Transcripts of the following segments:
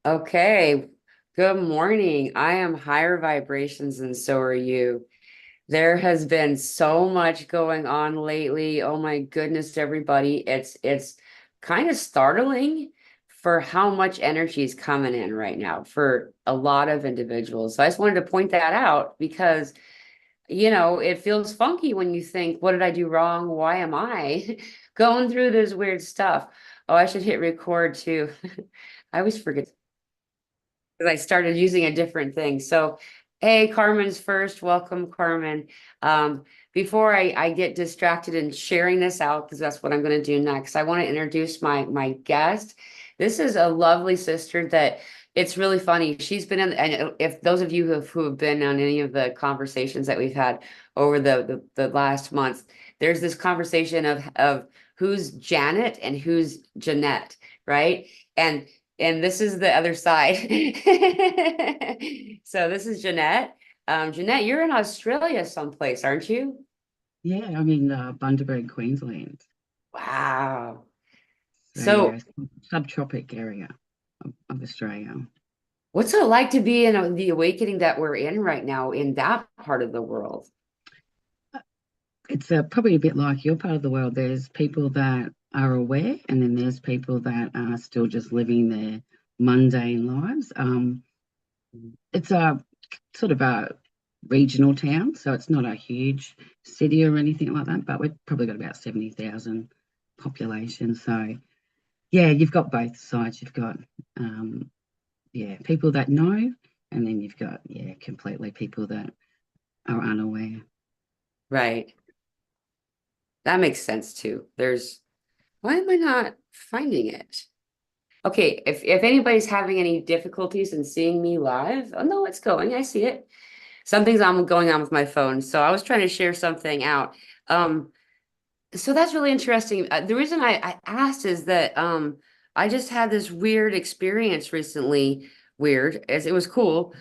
Okay. Good morning. I am higher vibrations and so are you. There has been so much going on lately. Oh my goodness, everybody. It's kind of startling for how much energy is coming in right now for a lot of individuals. So I just wanted to point that out because, it feels funky when you think, what did I do wrong? Why am I going through this weird stuff? Oh, I should hit record too. I always forget because I started using a different thing. So, hey, Carmen's first. Welcome, Carmen. Um, before I get distracted in sharing this out, because that's what I'm going to do next, I want to introduce my guest. This is a lovely sister that it's really funny. She's been in, and if those of you who have been on any of the conversations that we've had over the last months, there's this conversation of who's Janet and who's Janette, right? And this is the other side. So this is Janette. Janette, you're in Australia someplace, aren't you? Yeah, I'm in Bundaberg, Queensland. Wow. So yeah, So subtropic area of Australia. what's it like to be in the awakening that we're in right now in that part of the world? It's probably a bit like your part of the world. There's people that are aware, and then there's people that are still just living their mundane lives. It's a sort of a regional town, so it's not a huge city or anything like that, but we've probably got about 70,000 population. So yeah, you've got both sides. You've got um, yeah, people that know, and then you've got, yeah, completely people that are unaware. Right. That makes sense too. Why am I not finding it? Okay, if anybody's having any difficulties in seeing me live, oh no, it's going. I see it. Something's on going on with my phone. So I was trying to share something out. Um, so that's really interesting. The reason I asked is that I just had this weird experience recently. Weird, as it was cool.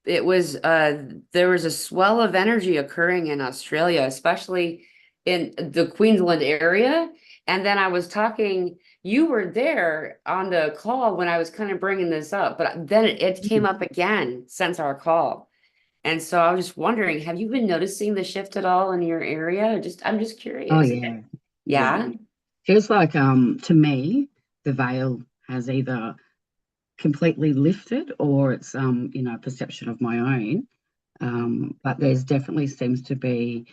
It was there was a swell of energy occurring in Australia, especially in the Queensland area. And then I was talking, you were there on the call when I was kind of bringing this up, but then it came Mm. up again since our call. And so I was just wondering, have you been noticing the shift at all in your area? I'm just Oh curious. yeah, yeah. Yeah. Feels like to me the veil has either completely lifted or it's a perception of my own. But there's definitely seems to be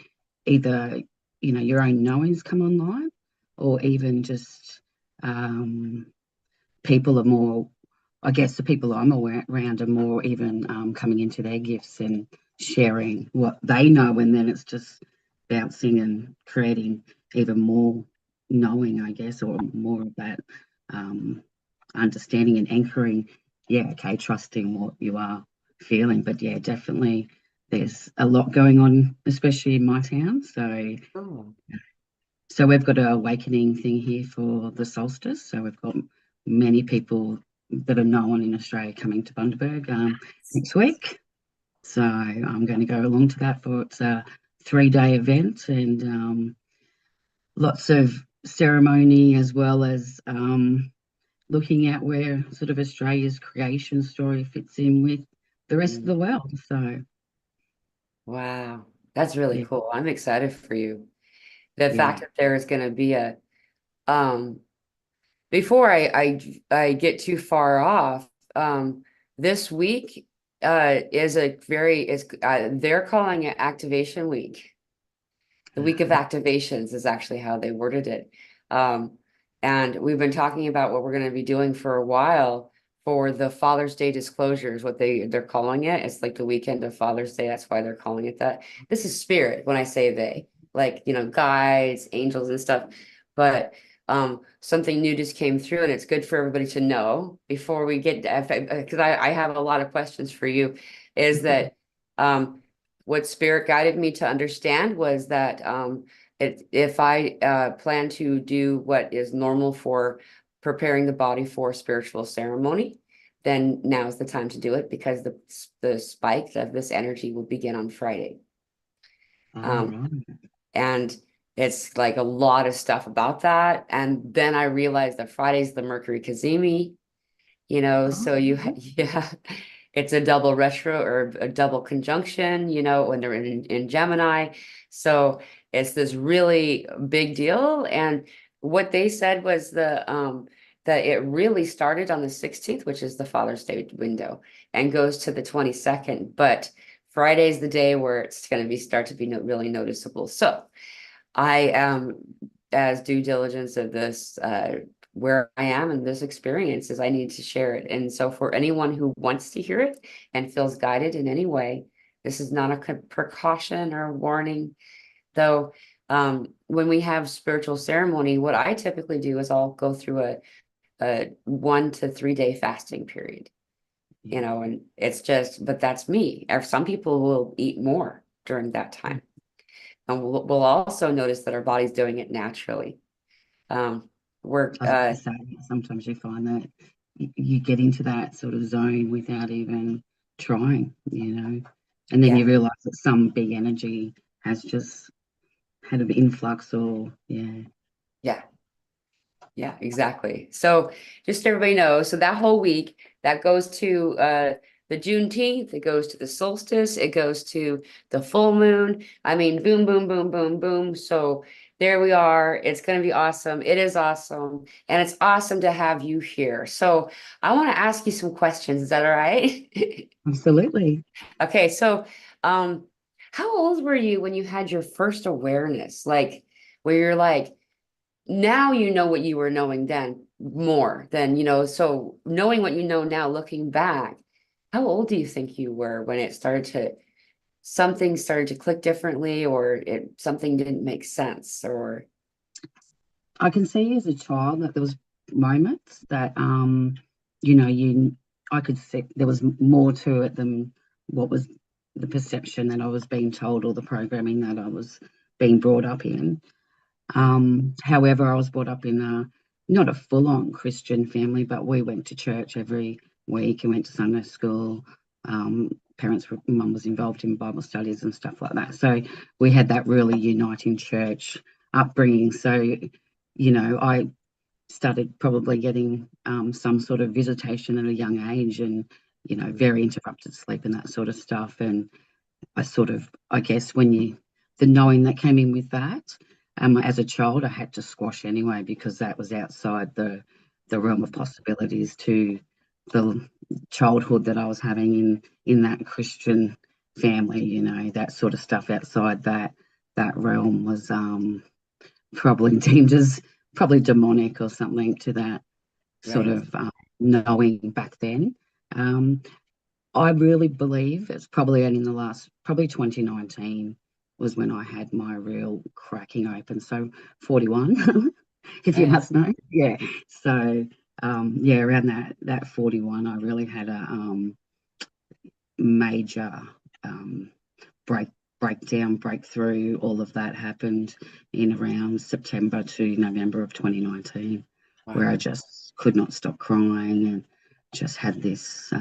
either your own knowings come online, or even just um people are more, I guess the people I'm around are more even coming into their gifts and sharing what they know, and then it's just bouncing and creating even more knowing, I guess, or more of that um, understanding and anchoring. Yeah, okay, trusting what you are feeling. But yeah, definitely there's a lot going on, especially in my town. Oh, So we've got an awakening thing here for the solstice. So we've got many people that are known in Australia coming to Bundaberg next week. So I'm going to go along to that for it's a 3-day event, and lots of ceremony, as well as looking at where sort of Australia's creation story fits in with the rest of mm, the world. So wow. That's really yeah, cool. I'm excited for you. The fact yeah. that there is going to be um, before I get too far off, this week, they're calling it Activation Week. The week of Uh, activations is actually how they worded it. Um, and we've been talking about what we're going to be doing for a while for the Father's Day disclosures, what they're calling it. It's like the weekend of Father's Day. That's why they're calling it that. This is spirit when I say they, like, guides, angels and stuff. But something new just came through, and it's good for everybody to know before we get because I have a lot of questions for you, is that um what spirit guided me to understand was that if I plan to do what is normal for preparing the body for spiritual ceremony, then now is the time to do it because the spike of this energy will begin on Friday. all Um, right. and it's like a lot of stuff about that. And then I realized that Friday's the Mercury Kazemi, So Oh, yeah, it's a double retro or a double conjunction, when they're in Gemini. So it's this really big deal. And what they said was that it really started on the 16th, which is the Father's Day window, and goes to the 22nd. But Friday's the day where it's going to be start to be really noticeable. So I am as due diligence of this where I am in this experience is I need to share it. And so for anyone who wants to hear it and feels guided in any way, this is not a precaution or warning, though. When we have spiritual ceremony, what I typically do is I'll go through a 1 to 3 day fasting period, yeah. and it's just, but that's me. Some people will eat more during that time. And we'll also notice that our body's doing it naturally. Um, we're I was about to say, sometimes you find that you get into that sort of zone without even trying, and then Yeah, you realize that some big energy has just had an influx, or yeah. yeah, yeah, exactly. So just so everybody knows, so that whole week that goes to the Juneteenth, it goes to the solstice, it goes to the full moon. I mean, boom, boom, boom, boom, boom. So there we are. It's going to be awesome. It is awesome. And it's awesome to have you here. So I want to ask you some questions. Is that all right? Absolutely. Okay, so um, how old were you when you had your first awareness? Like, where you're like, now you know what you were knowing then more than, so knowing what you know now, looking back, how old do you think you were when something started to click differently, or something didn't make sense, or I can see as a child that there was moments that you know, you I could see there was more to it than what was the perception that I was being told or the programming that I was being brought up in. However, I was brought up in a not a full-on Christian family, but we went to church every week and went to Sunday school. Mum was involved in Bible studies and stuff like that. So we had that really uniting church upbringing. So, I started probably getting some sort of visitation at a young age, and, very interrupted sleep and that sort of stuff. And I guess the knowing that came in with that, as a child, I had to squash anyway because that was outside the realm of possibilities to the childhood that I was having in that Christian family. That sort of stuff outside that realm was probably deemed as probably demonic or something to that sort right? of knowing back then. Um, I really believe it's probably only in the last, probably 2019 was when I had my real cracking open. So 41, if you Right. must know. Yeah. So yeah, around that 41, I really had a major um, break breakdown, breakthrough. All of that happened in around September to November of 2019, where I Wow. just could not stop crying and just had this.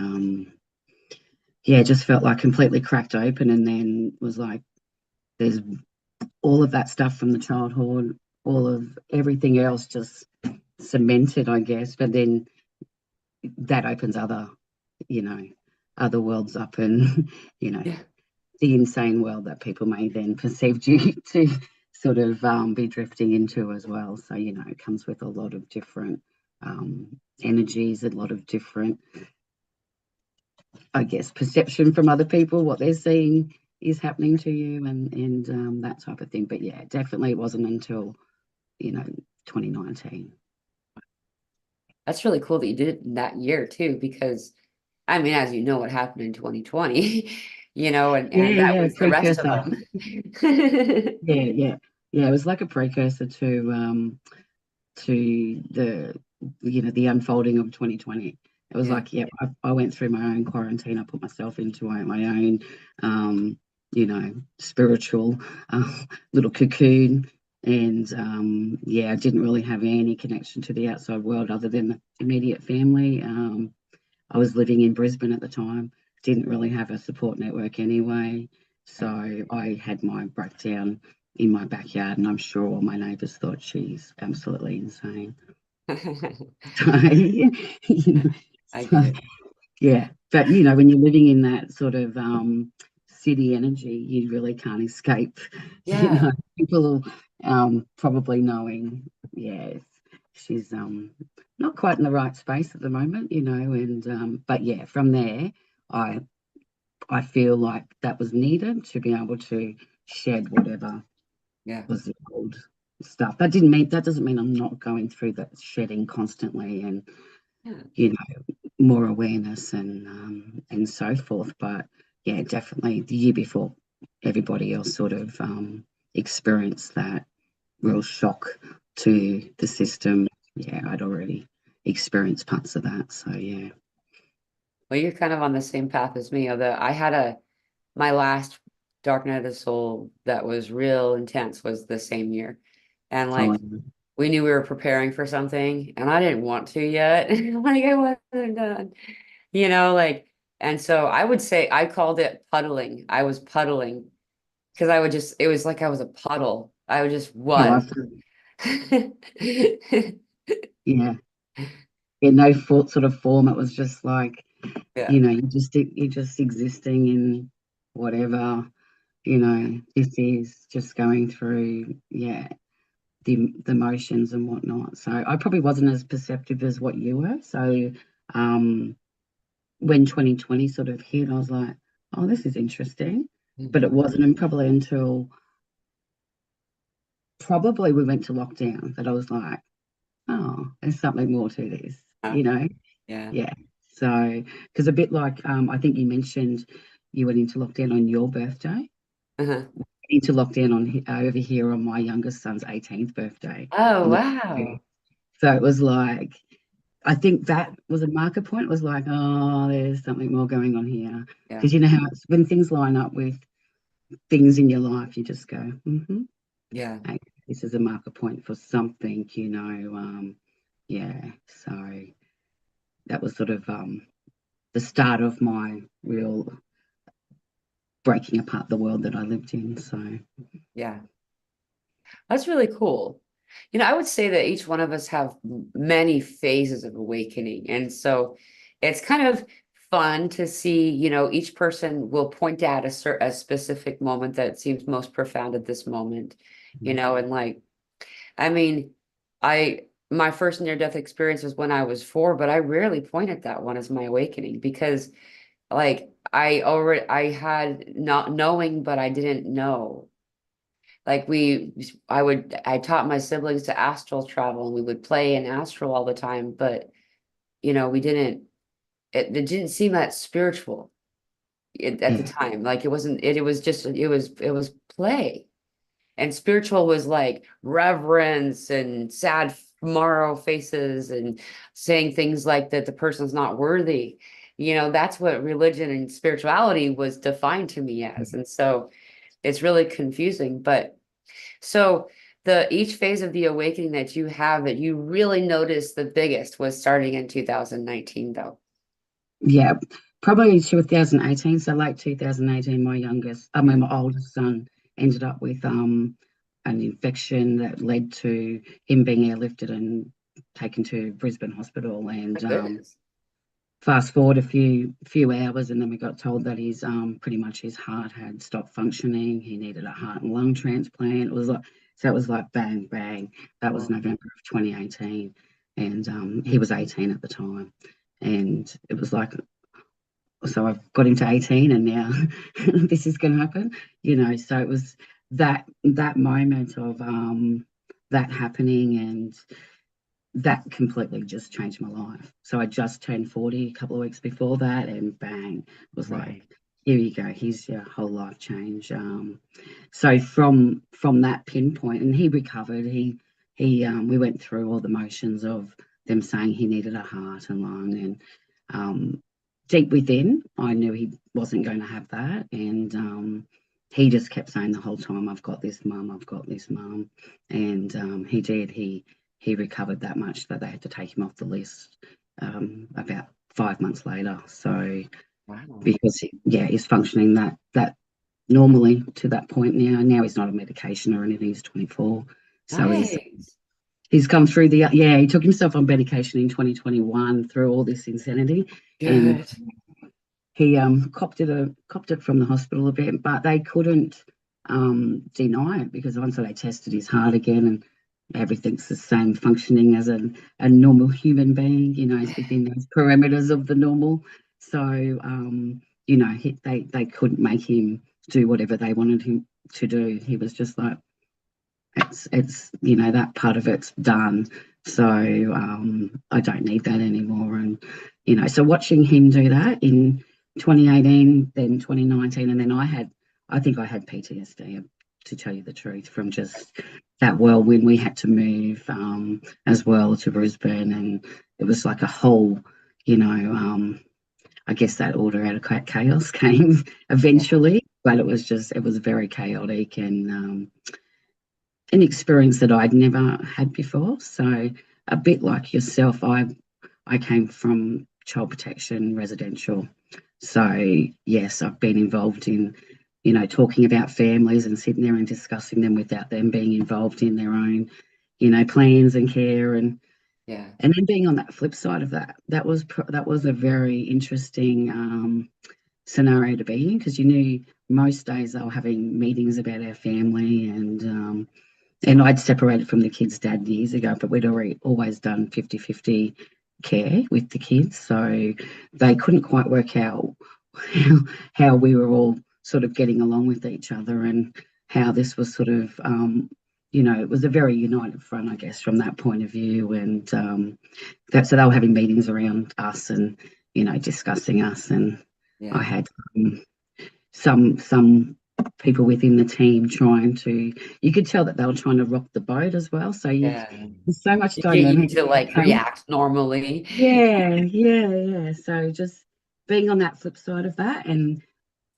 Yeah, just felt like completely cracked open, and then was like, there's all of that stuff from the childhood, all of everything else just cemented, I guess. But then that opens you know, other worlds up, and Yeah. the insane world that people may then perceive you to sort of be drifting into as well. So it comes with a lot of different energies, a lot of different, I guess, perception from other people, what they're seeing is happening to you, and that type of thing. But yeah, definitely it wasn't until, you know, 2019. That's really cool that you did it in that year too, because I mean, as you know, what happened in 2020, Yeah, and that yeah, was the rest of precursor. them. Yeah, yeah, yeah. It was like a precursor to the unfolding of 2020. It was Yeah. like, yeah, I went through my own quarantine. I put myself into my own, spiritual little cocoon. And yeah, I didn't really have any connection to the outside world other than the immediate family. I was living in Brisbane at the time, didn't really have a support network anyway. So I had my breakdown in my backyard, and I'm sure all my neighbours thought she's absolutely insane. So, I get it. Yeah, but you know, when you're living in that sort of city energy, you really can't escape. You Yeah. know, people probably knowing, yeah, she's not quite in the right space at the moment, you know, and but yeah, from there, I I feel like that was needed to be able to shed whatever Yeah. was the old stuff. That doesn't mean I'm not going through that shedding constantly and Yeah. you know more awareness and so forth. But yeah, definitely the year before everybody else sort of experienced that real shock to the system. Yeah, I'd already experienced parts of that. So yeah. Well, you're kind of on the same path as me, although I had my last dark night of the soul that was real intense was the same year. And Oh, like we knew we were preparing for something and I didn't want to yet. Like I wasn't done, like, and so I would say I called it puddling. I was puddling because it was like I was a puddle. I just oh, was. yeah. In no sort of form. It was just like, Yeah. you know, you're just existing in whatever, you know, this is just going through, yeah, the motions and whatnot. So I probably wasn't as perceptive as what you were. So um when 2020 sort of hit, I was like, oh, this is interesting. But it Mhm. wasn't and probably until probably we went to lockdown that I was like, oh, there's something more to this, Yeah. you know? Yeah. Yeah. So, because a bit like I think you mentioned you went into lockdown on your birthday. Uh-huh. Into lockdown over here on my youngest son's 18th birthday. Oh, On the, wow. so it was like I think that was a marker point. It was like, oh, there's something more going on here. Yeah. Because you know how it's when things line up with things in your life, you just go, Yeah. hey, this is a marker point for something, you know. Yeah. So that was sort of the start of my real breaking apart the world that I lived in. So Yeah. That's really cool. I would say that each one of us have many phases of awakening. And so it's kind of fun to see, each person will point at a specific moment that seems most profound at this moment, and like, I mean, my first near-death experience was when I was 4, but I rarely point at that one as my awakening because like I had not knowing, but I didn't know. Like I taught my siblings to astral travel and we would play in astral all the time, but we didn't, it didn't seem that spiritual at the yeah, time. Like it was just, it was play. And spiritual was like reverence and sad morrow faces and saying things like that the person's not worthy. That's what religion and spirituality was defined to me as. And so it's really confusing. But so the each phase of the awakening that you have that you really noticed the biggest was starting in 2019 though. yeah, probably 2018. So late 2018, Yeah. my oldest son ended up with an infection that led to him being airlifted and taken to Brisbane Hospital. My And goodness. fast forward a few hours, and then we got told that his pretty much his heart had stopped functioning. He needed a heart and lung transplant. It was like bang bang. That was Oh, November of 2018, and he was 18 at the time, and it was like so I've got him to 18, and now this is going to happen, you know. So it was that moment of that happening and that completely just changed my life. So I just turned 40 a couple of weeks before that, and bang, it was like, right. here you go. Here's your whole life change. So from that pinpoint, and he recovered. He we went through all the motions of them saying he needed a heart and lung, and deep within, I knew he wasn't going to have that, and he just kept saying the whole time, "I've got this, mum. I've got this, mum," and he did. He recovered that much that they had to take him off the list about 5 months later. So Wow. because yeah, he's functioning that normally to that point now. Now he's not on medication or anything. He's 24, so he's Nice. He's come through the, yeah, he took himself on medication in 2021 through all this insanity, and Good. he copped it from the hospital a bit, but they couldn't deny it because once they tested his heart again and everything's the same functioning as a normal human being, he's within those parameters of the normal. So they couldn't make him do whatever they wanted him to do. He was just like, it's that part of it's done. So I don't need that anymore. And so watching him do that in 2018, then 2019, and then I think I had PTSD, to tell you the truth, from just that whirlwind. We had to move as well to Brisbane, and it was like a whole, I guess that order out of chaos came Yeah. eventually, but it was very chaotic, and an experience that I'd never had before. So a bit like yourself, I came from child protection residential. So yes, I've been involved in, talking about families and sitting there and discussing them without them being involved in their own, plans and care, Yeah. and then being on that flip side of that, that was a very interesting scenario to be in, because you knew most days they were having meetings about our family, and I'd separated from the kids' dad years ago, but we'd already always done 50-50 care with the kids. So they couldn't quite work out how, how we were all sort of getting along with each other, and how this was sort of, it was a very united front, I guess, from that point of view. And so they were having meetings around us and, discussing us. And I Yeah. had some people within the team trying to, you could tell that they were trying to rock the boat as well. So Yeah. there's so much To get you dynamic to that like comes. react normally. Yeah. So just being on that flip side of that, and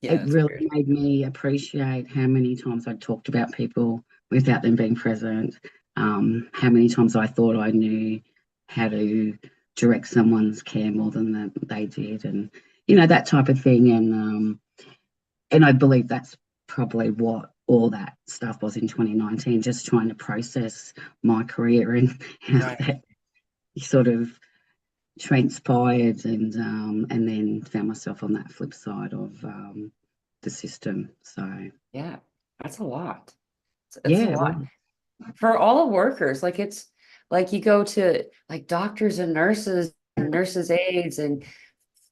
Yeah, it that's really weird. made me appreciate how many times I talked about people without them being present. How many times I thought I knew how to direct someone's care more than they did, and that type of thing. And I believe that's probably what all that stuff was in 2019, just trying to process my career and how Right. that sort of transpired, and then found myself on that flip side of the system. So Yeah. That's a lot. It's a yeah, lot well, for all the workers. Like it's like you go to like doctors and nurses aides and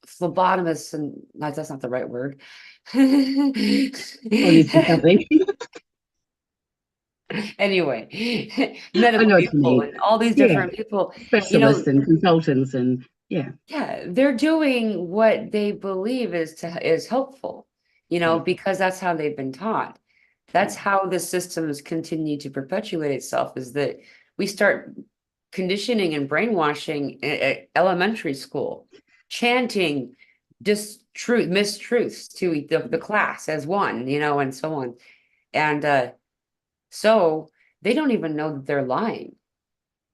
phlebotomists and that's not the right word. well, this is something. Anyway, I medical know what you people mean. and all these Yeah, different people, you specialists know, and consultants, and yeah, yeah, they're doing what they believe is helpful, yeah, because that's how they've been taught. That's how the systems continue to perpetuate itself, is that we start conditioning and brainwashing at elementary school, chanting just mistruths to the class as one, and so on. And so they don't even know that they're lying.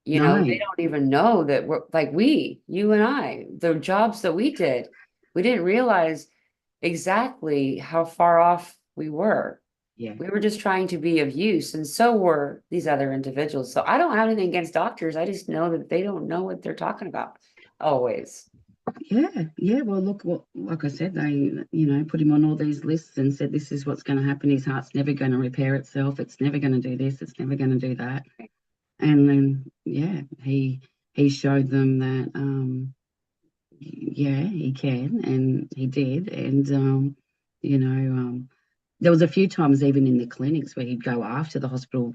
They no, don't even know that we're like you and I, the jobs that we did, we didn't realize exactly how far off we were. yeah. We were just trying to be of use, and so were these other individuals. So I don't have anything against doctors. I just know that they don't know what they're talking about always. Yeah. Well, look, like I said, they, put him on all these lists and said, this is what's going to happen. His heart's never going to repair itself. It's never going to do this. It's never going to do that. And then, yeah, he showed them that, yeah, he can, and he did. And, there was a few times even in the clinics where he'd go after the hospital,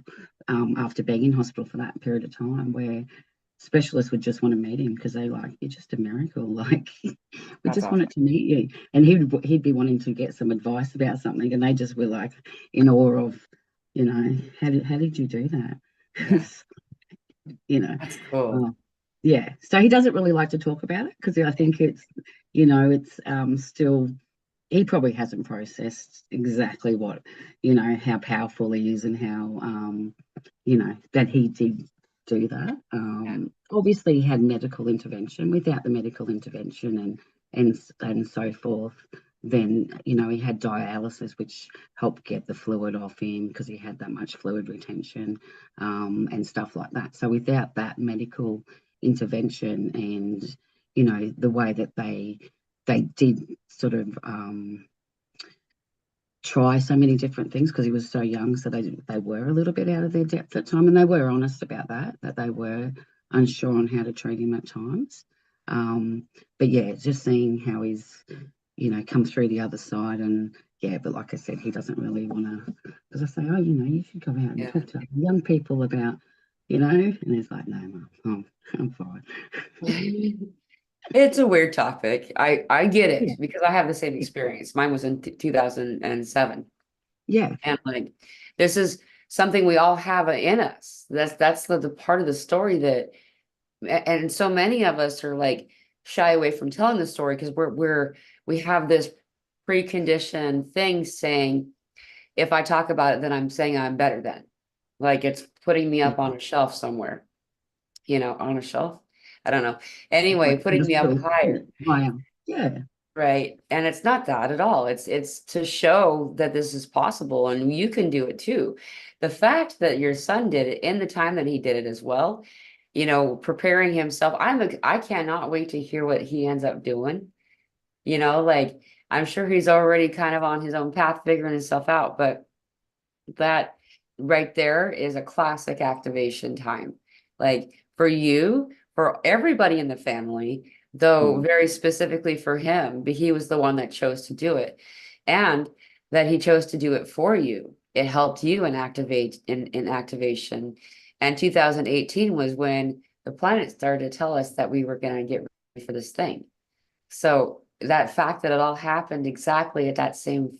after being in hospital for that period of time, where specialists would just want to meet him because they like, you're just a miracle. Like, we That's just awesome. wanted to meet you. And he'd be wanting to get some advice about something, and they just were like in awe of, how did you do that? Yeah, you know, that's cool. uh, yeah. So he doesn't really like to talk about it because I think it's still, he probably hasn't processed exactly what, how powerful he is, and how, that he did do that. Yeah, Obviously, he had medical intervention. Without the medical intervention and so forth, then, he had dialysis, which helped get the fluid off him because he had that much fluid retention, and stuff like that. So without that medical intervention and, the way that they did sort of try so many different things because he was so young, so they were a little bit out of their depth at time, and they were honest about that they were unsure on how to treat him at times. But yeah, just seeing how he's come through the other side, and yeah, but like I said, he doesn't really want to, because I say, oh, you should go out and Yeah. talk to young people about, and he's like, no, Mum, I'm fine. It's a weird topic. I get Yeah, it because I have the same experience. Mine was in 2007. yeah, And like this is something we all have in us. That's the part of the story that and so many of us are like shy away from telling the story because we have this preconditioned thing saying if I talk about it, then I'm saying I'm better than. Like it's putting me yeah. up on a shelf somewhere, on a shelf. I don't know. Anyway, Like putting me up pedestal, higher. higher. Yeah, Right. And it's not that at all. It's to show that this is possible and you can do it too. The fact that your son did it in the time that he did it as well, preparing himself. I cannot wait to hear what he ends up doing. Like I'm sure he's already kind of on his own path figuring himself out, but that right there is a classic activation time. Like for you, for everybody in the family, though mm, very specifically for him, but he was the one that chose to do it. And that he chose to do it for you. It helped you in activation. And 2018 was when the planet started to tell us that we were going to get ready for this thing. So that fact that it all happened exactly at that same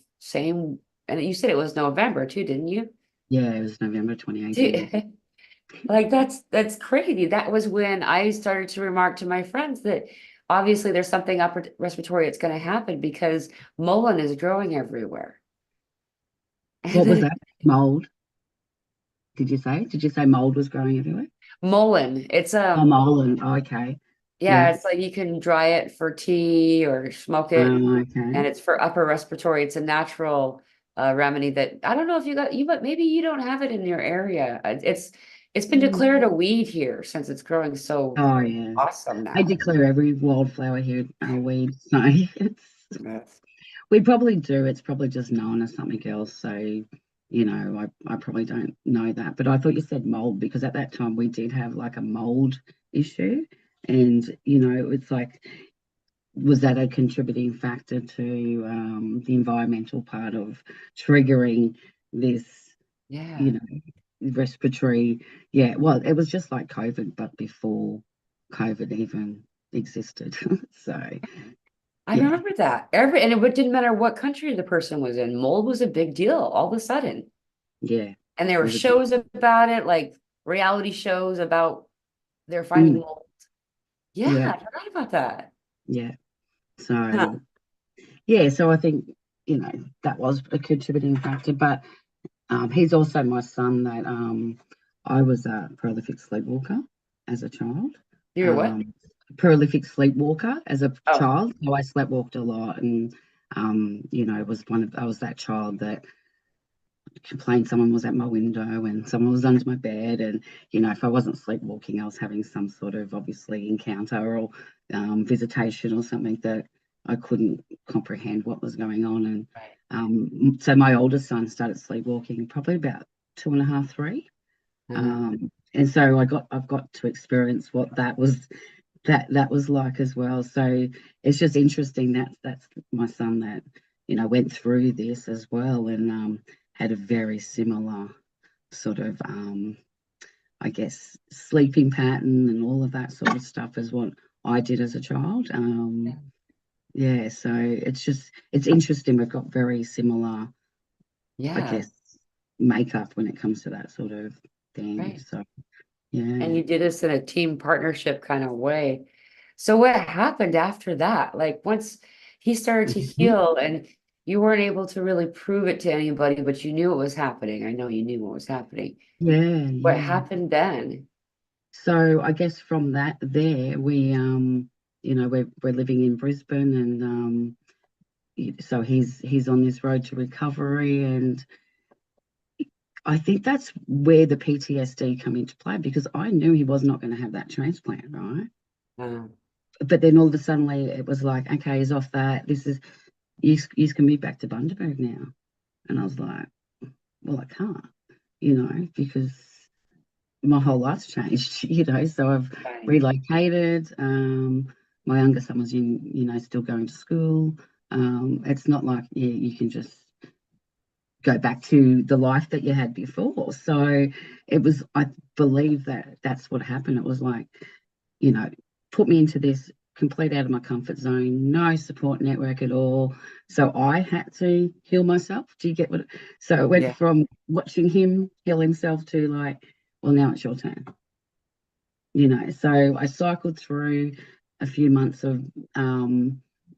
and you said it was November too, didn't you? yeah. It was November 2018. Like that's crazy. That was when I started to remark to my friends that obviously there's something upper respiratory that's going to happen because Mullen is growing everywhere. And What was then that? Mold? Did you say? Did you say mold was growing everywhere? Mullen, it's Oh, mold. Oh, okay. yeah, Yeah. it's like you can dry it for tea or smoke it, Oh, okay. and it's for upper respiratory. It's a natural remedy that I don't know if you got you, but maybe you don't have it in your area. It's been Mm. declared a weed here since it's growing so Oh, yeah. awesome I now. declare every wildflower here a weed. So Yes. we probably do. It's probably just known as something else. So, I probably don't know that. But I thought you said mold because at that time we did have like a mold issue. And, it's like, was that a contributing factor to the environmental part of triggering this, you Yeah. know, respiratory? Yeah, well, it was just like COVID, but before COVID even existed. So, I yeah, remember that. And it didn't matter what country the person was in. Mold was a big deal all of a sudden. yeah, And there it were was a big, shows about it, like reality shows about they're finding mm, mold. Yeah, yeah, I forgot about that. yeah. Huh. So, yeah, so I think, that was a contributing factor. But he's also my son that I was a prolific sleepwalker as a child. You were what? Um, Prolific sleepwalker as a Oh, child. So I sleepwalked a lot, and I was that child that complained someone was at my window and someone was under my bed, and if I wasn't sleepwalking, I was having some sort of obviously encounter or visitation or something that I couldn't comprehend what was going on. And right. so my oldest son started sleepwalking probably about two and a half, three. Uh, And so I've got to experience what that was like as well. So it's just interesting that that's my son that went through this as well, and had a very similar sort of I guess sleeping pattern and all of that sort of stuff as what I did as a child. Yeah, so it's interesting. We've got very similar, I yeah, guess, makeup when it comes to that sort of thing. right. So yeah. And you did this in a team partnership kind of way. So what happened after that? Like once he started to Mhm. heal and you weren't able to really prove it to anybody, but you knew it was happening. I know you knew what was happening. Yeah, What yeah. happened then? So I guess from we're living in Brisbane, and so he's on this road to recovery, and I think that's where the PTSD come into play, because I knew he was not going to have that transplant, right? Um, But then all of a sudden it was like, okay, he's off that. This is you can move back to Bundaberg now. And I was like, well, I can't, because my whole life's changed, so I've right. relocated. My younger son was still going to school. It's not like you can just go back to the life that you had before. So I believe that that's what happened. It was like, you know, put me into this complete out of my comfort zone, no support network at all. So I had to heal myself. Do you get what? So it went Yeah. from watching him heal himself to like, well, now it's your turn. So I cycled through a few months of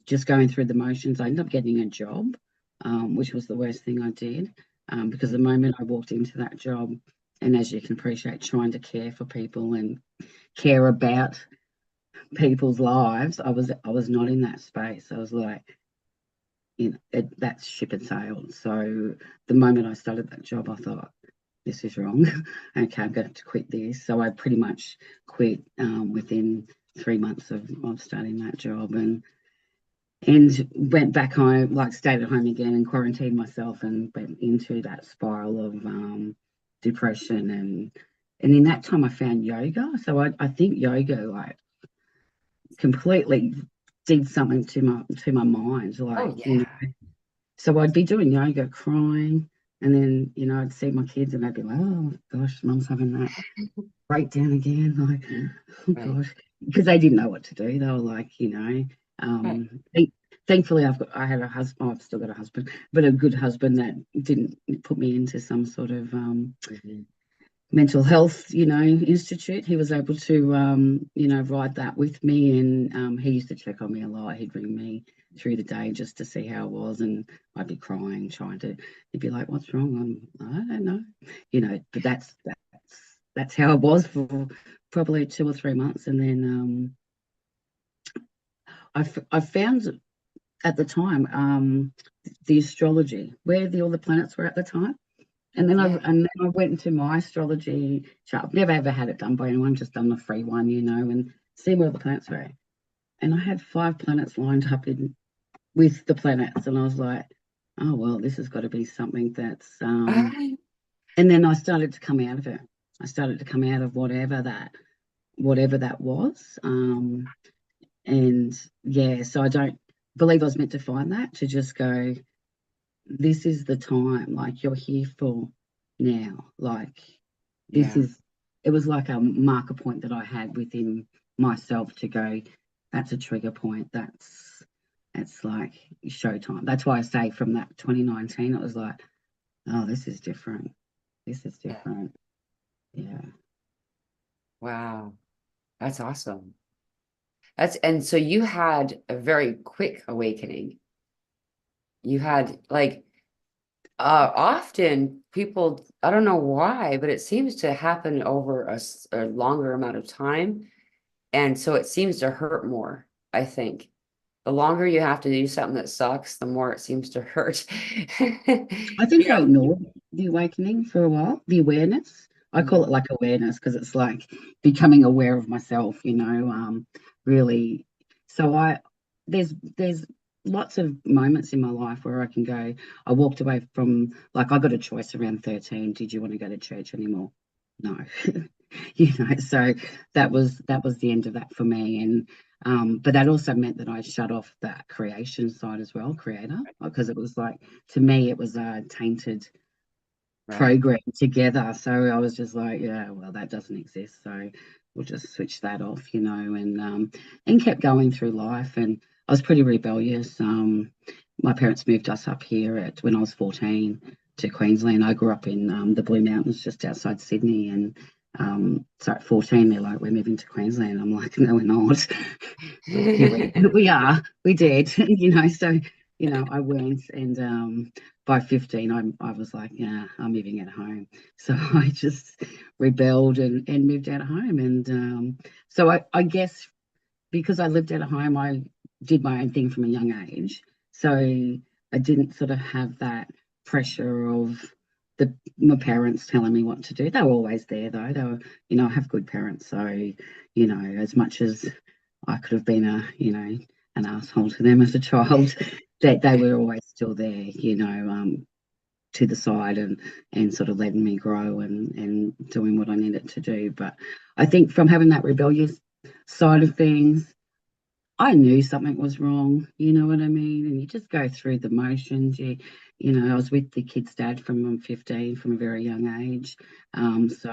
just going through the motions. I ended up getting a job, which was the worst thing I did, because the moment I walked into that job, and as you can appreciate, trying to care for people and care about people's lives, I was not in that space. I was like, that ship had sailed. So the moment I started that job, I thought, this is wrong. Okay, I'm going to have to quit this. So I pretty much quit within 3 months of starting that job, and went back home, like stayed at home again and quarantined myself, and went into that spiral of depression. And in that time I found yoga. So I think yoga like completely did something to my mind. Oh, Like, yeah. so I'd be doing yoga crying, and then, I'd see my kids and they'd be like, oh gosh, mum's having that breakdown again. Like, oh Right. gosh, because they didn't know what to do. They were like, Right. thankfully I had a husband. Oh, I've still got a husband, but a good husband that didn't put me into some sort of Mhm. mental health, institute. He was able to, ride that with me, and he used to check on me a lot. He'd ring me through the day just to see how I was, and I'd be crying, trying to. He'd be like, "What's wrong?" I don't know, But that's how it was for probably 2 or 3 months, and then I found at the time the astrology where all the planets were at the time. And then I Yeah. and then I went into my astrology chart. I've never ever had it done by anyone, just done the free one, and see where the planets were. And I had 5 planets lined up in with the planets, and I was like, oh well, this has got to be something that's. Ah, And then I started to come out of it. I started to come out of whatever that was. And yeah, so I don't believe I was meant to find that, to just go, this is the time, like you're here for now, like this yeah. is it was like a marker point that I had within myself to go, that's a trigger point. That's like showtime. That's why I say from that 2019, it was like, oh, this is different. This is Yeah. different. Yeah. Wow. That's awesome. And so you had a very quick awakening. You had like often people, I don't know why, but it seems to happen over a longer amount of time. And so it seems to hurt more, I think. The longer you have to do something that sucks, the more it seems to hurt. I You think I know? ignored the awakening for a while, the awareness. I call Mhm. it like awareness because it's like becoming aware of myself, really. So there's lots of moments in my life where I can go, I walked away from, like, I got a choice around 13. Did you want to go to church anymore? No. So that was the end of that for me. And but that also meant that I shut off that creation side as well, creator, because it was like, to me, it was a tainted Right. program together. So I was just like, yeah, well, that doesn't exist. So we'll just switch that off, and kept going through life. And I was pretty rebellious. My parents moved us up here when I was 14 to Queensland. I grew up in the Blue Mountains just outside Sydney, and so at 14, they're like, we're moving to Queensland. I'm like, no, we're not. But we are. We did, So, I went, and by 15, I was like, yeah, I'm moving out of home. So I just rebelled and moved out of home. And so I guess because I lived out of home, I did my own thing from a young age. So I didn't sort of have that pressure of my parents telling me what to do. They were always there though. They were, I have good parents. So, as much as I could have been an asshole to them as a child, that they were always still there, to the side and sort of letting me grow and doing what I needed to do. But I think from having that rebellious side of things, I knew something was wrong, you know what I mean? And you just go through the motions. I was with the kid's dad from I'm 15 from a very young age. So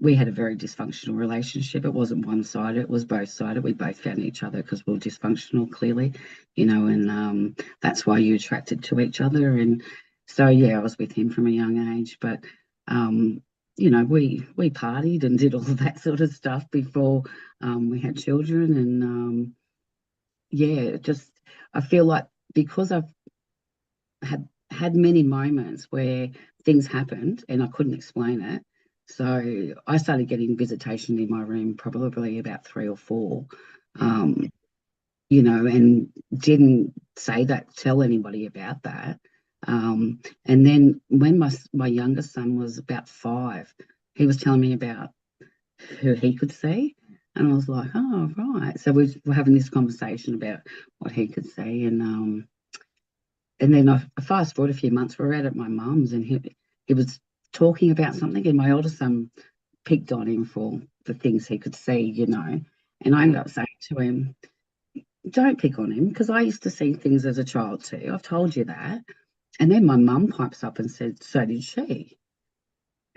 we had a very dysfunctional relationship. It wasn't one-sided, it was both-sided. We both found each other because we were dysfunctional, clearly, and that's why you're attracted to each other. And so, yeah, I was with him from a young age. But, we partied and did all of that sort of stuff before we had children. And, yeah, just I feel like because I've had many moments where things happened and I couldn't explain it. So I started getting visitation in my room probably about 3 or 4, Mm. and didn't tell anybody about that. And then when my youngest son was about 5, he was telling me about who he could see. And I was like, oh, right. So we're having this conversation about what he could see. And then I fast forward a few months, we're out at my mum's, and he was talking about something, and my older son picked on him for the things he could see. And I ended Mm. up saying to him, don't pick on him, because I used to see things as a child too. I've told you that. And then my mum pipes up and said, so did she.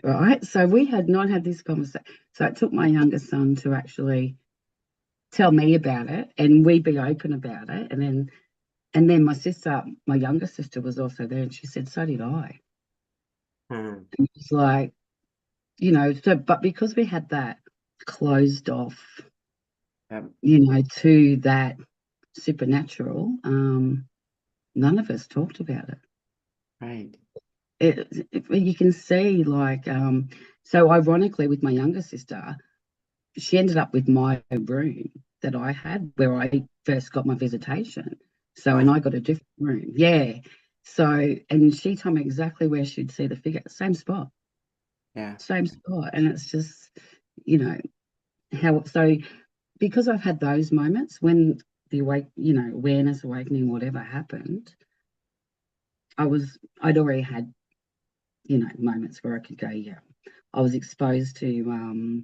Right. So we had not had this conversation. So it took my youngest son to actually tell me about it and we be open about it. And then my younger sister was also there, and she said, so did I. Mm. And it's like, but because we had that closed off, Yep. to that supernatural, none of us talked about it. Right. You can see, like, so ironically, with my younger sister, she ended up with my room that I had where I first got my visitation. So, and Wow. I got a different room. Yeah. So, and she told me exactly where she'd see the figure, same spot, Yeah. same spot. And it's just, you know, so because I've had those moments when awareness, awakening, whatever happened, I'd already had, moments where I could go, yeah. I was exposed to,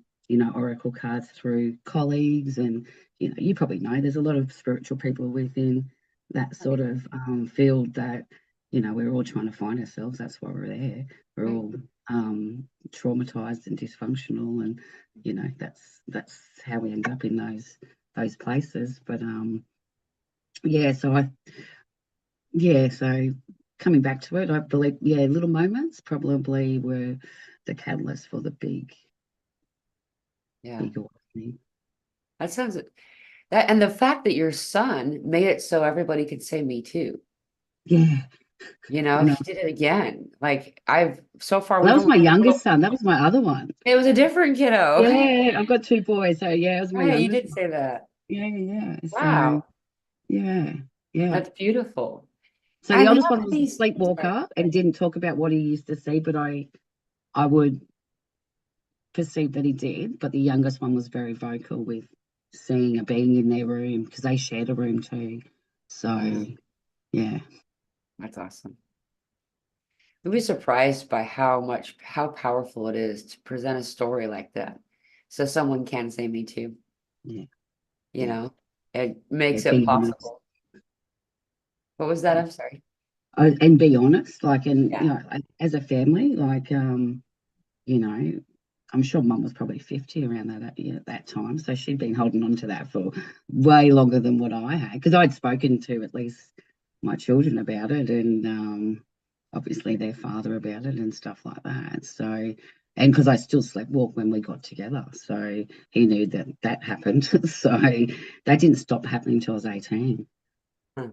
oracle cards through colleagues, and you probably know there's a lot of spiritual people within that sort of field that we're all trying to find ourselves. That's why we're there. We're Right. all traumatized and dysfunctional, and that's how we end up in those places. But yeah, so coming back to it, I believe, yeah, little moments probably were the catalyst for the Yeah. big awakening. That sounds that, and the fact that your son made it so everybody could say me too. Yeah, I know. He did it again. Like I've so far Well, that we've was only my had a youngest little. son. That was my other one. It was a different kiddo. Yeah, I've got 2 boys. So yeah, it was my Right, you youngest did one. say that. Yeah, yeah. So Wow, yeah, yeah. that's beautiful. So the And oldest one having was a these, sorry. sleepwalker and didn't talk about what he used to see, but I would perceive that he did. But the youngest one was very vocal with seeing a being in their room because they shared a room too. So yeah, That's awesome. You'll be surprised by how powerful it is to present a story like that. So someone can say me too, yeah, you yeah. know, it Yeah, makes it be honest. possible. What was that? I'm sorry. And be honest, like, and Yeah. as a family, like, you know, I'm sure Mum was probably 50 around that time, so she'd been holding on to that for way longer than what I had, because I'd spoken to at least my children about it, and obviously their father about it and stuff like that. So, and because I still slept walk when we got together, so he knew that that happened. So that didn't stop happening until I was 18. Hmm.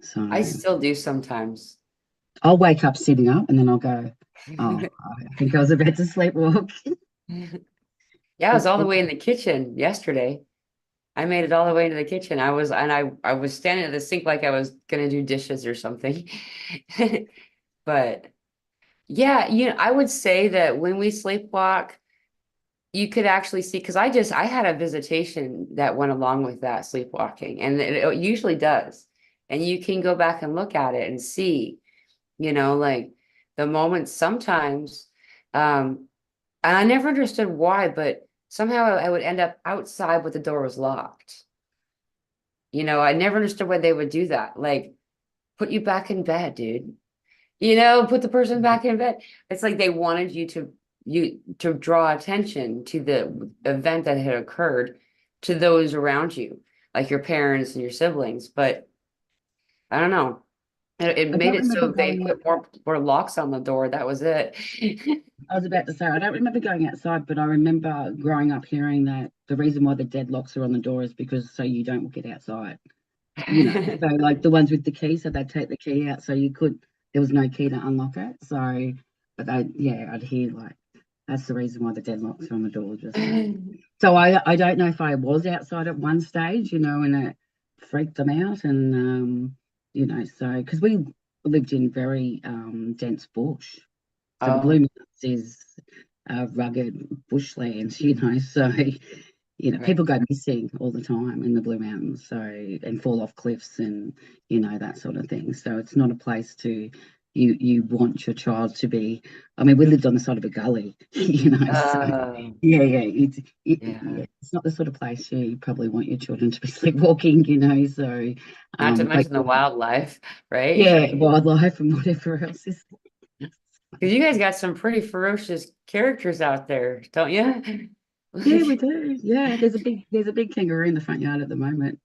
So I still do sometimes. I'll wake up sitting up and then I'll go, oh, I think I was about to sleepwalk. Yeah, I was It's all the funny. way in the kitchen yesterday, I made it all the way into the kitchen. I was standing at the sink like I was gonna do dishes or something. But yeah, I would say that when we sleepwalk, you could actually see because I had a visitation that went along with that sleepwalking, and it usually does. And you can go back and look at it and see, like the moments sometimes. And I never understood why, but somehow I would end up outside, but the door was locked. I never understood why they would do that. Like, put you back in bed, dude. Put the person back in bed. It's like they wanted you to draw attention to the event that had occurred to those around you, like your parents and your siblings. But I don't know. It I made don't it remember so they going. put more locks on the door. That was it. I was about to say, I don't remember going outside, but I remember growing up hearing that the reason why the deadlocks are on the door is because so you don't get outside. So like the ones with the key, so they'd take the key out, so there was no key to unlock it. So, but yeah, I'd hear like that's the reason why the deadlocks are on the door. Just so I don't know if I was outside at one stage, and it freaked them out, and so because we lived in very dense bush. So the Blue Oh, Mountains is rugged bushland, so right. people go missing all the time in the Blue Mountains, so and fall off cliffs and that sort of thing. So it's not a place to you want your child to be. I mean, we lived on the side of a gully, so Uh, yeah, yeah. it's not the sort of place you probably want your children to be sleepwalking, So, Not to but mention the wildlife, right? yeah, wildlife and whatever else is. Because you guys got some pretty ferocious characters out there, don't you? Yeah, we do. Yeah, there's a big kangaroo in the front yard at the moment.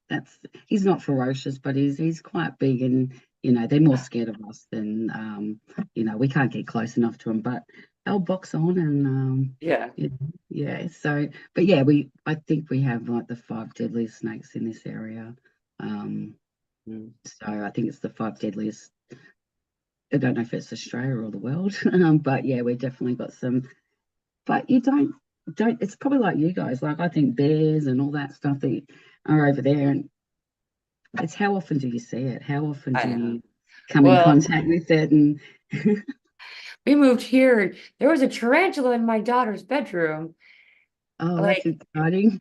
He's not ferocious, but he's quite big, and they're more scared of us than we can't get close enough to him. But they'll box on, and Yeah. yeah, yeah. So, but yeah, I think we have like the five deadliest snakes in this area. Um, Mm. so I think it's the five deadliest. I don't know if it's Australia or the world, but yeah, we've definitely got some. But you don't it's probably like you guys, like I think bears and all that stuff that are over there, and it's how often do you see it? How often I do know. you come in Well, contact with it? And we moved here and there was a tarantula in my daughter's bedroom. oh, that's Like, exciting.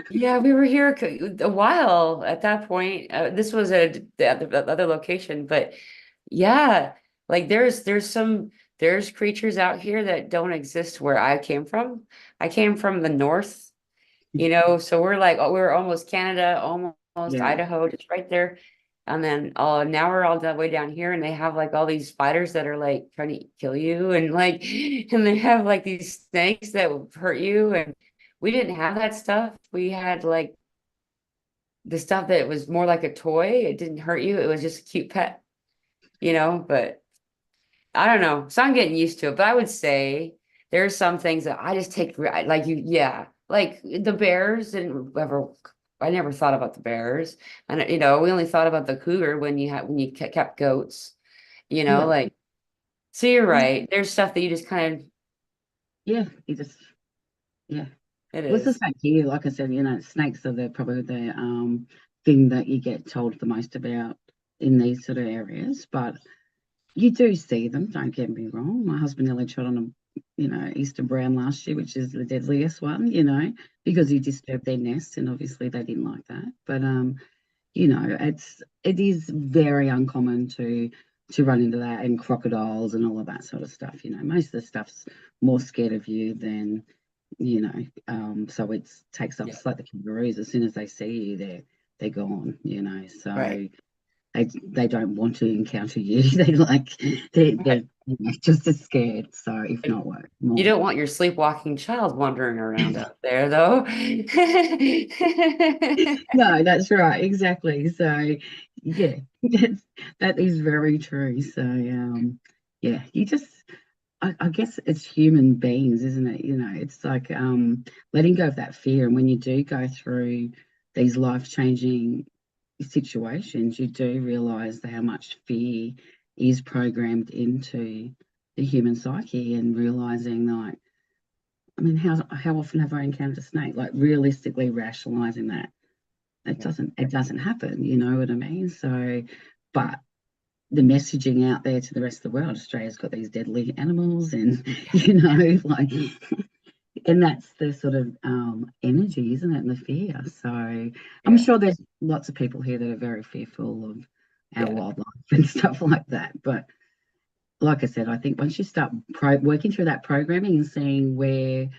yeah, we were here a while at that point. This was the other location, but yeah, like there's creatures out here that don't exist where I came from. I came from the north, so we're like we're almost Canada, almost Yeah, Idaho, just right there. And then now we're all the way down here and they have like all these spiders that are like trying to kill you and like and they have like these snakes that will hurt you and we didn't have that stuff. We had like the stuff that was more like a toy. It didn't hurt you. It was just a cute pet, but I don't know. So I'm getting used to it, but I would say there's some things that I just take like yeah, like the bears didn't ever. I never thought about the bears, and we only thought about the cougar when you kept goats. yeah, Like so you're right. There's stuff that you just kind of yeah. You just yeah. it Well, it's the is same here. Like I said, snakes are probably the thing that you get told the most about in these sort of areas, but you do see them, don't get me wrong. My husband nearly shot on a, Eastern brown last year, which is the deadliest one, because he disturbed their nest, and obviously they didn't like that. But it is very uncommon to run into that, and crocodiles and all of that sort of stuff. Most of the stuff's more scared of you than so it takes up. yeah It's like the kangaroos. As soon as they see you, they're gone. right. So they don't want to encounter you. They're just as scared. So if Right. not You more. don't want your sleepwalking child wandering around out there, though. No, that's right, exactly. So yeah, that is very true. So yeah, I guess it's human beings, isn't it? It's like letting go of that fear. And when you do go through these life-changing situations, you do realize how much fear is programmed into the human psyche, and realizing like, I mean, how often have I encountered a snake? Like realistically rationalizing that. Yeah. it doesn't happen, you know what I mean? So, but the messaging out there to the rest of the world, Australia's got these deadly animals, and you know, like, and that's the sort of energy, isn't it, and the fear. So I'm Yeah. sure there's lots of people here that are very fearful of our Yeah. wildlife and stuff like that. But like I said, I think once you start working through that programming and seeing where that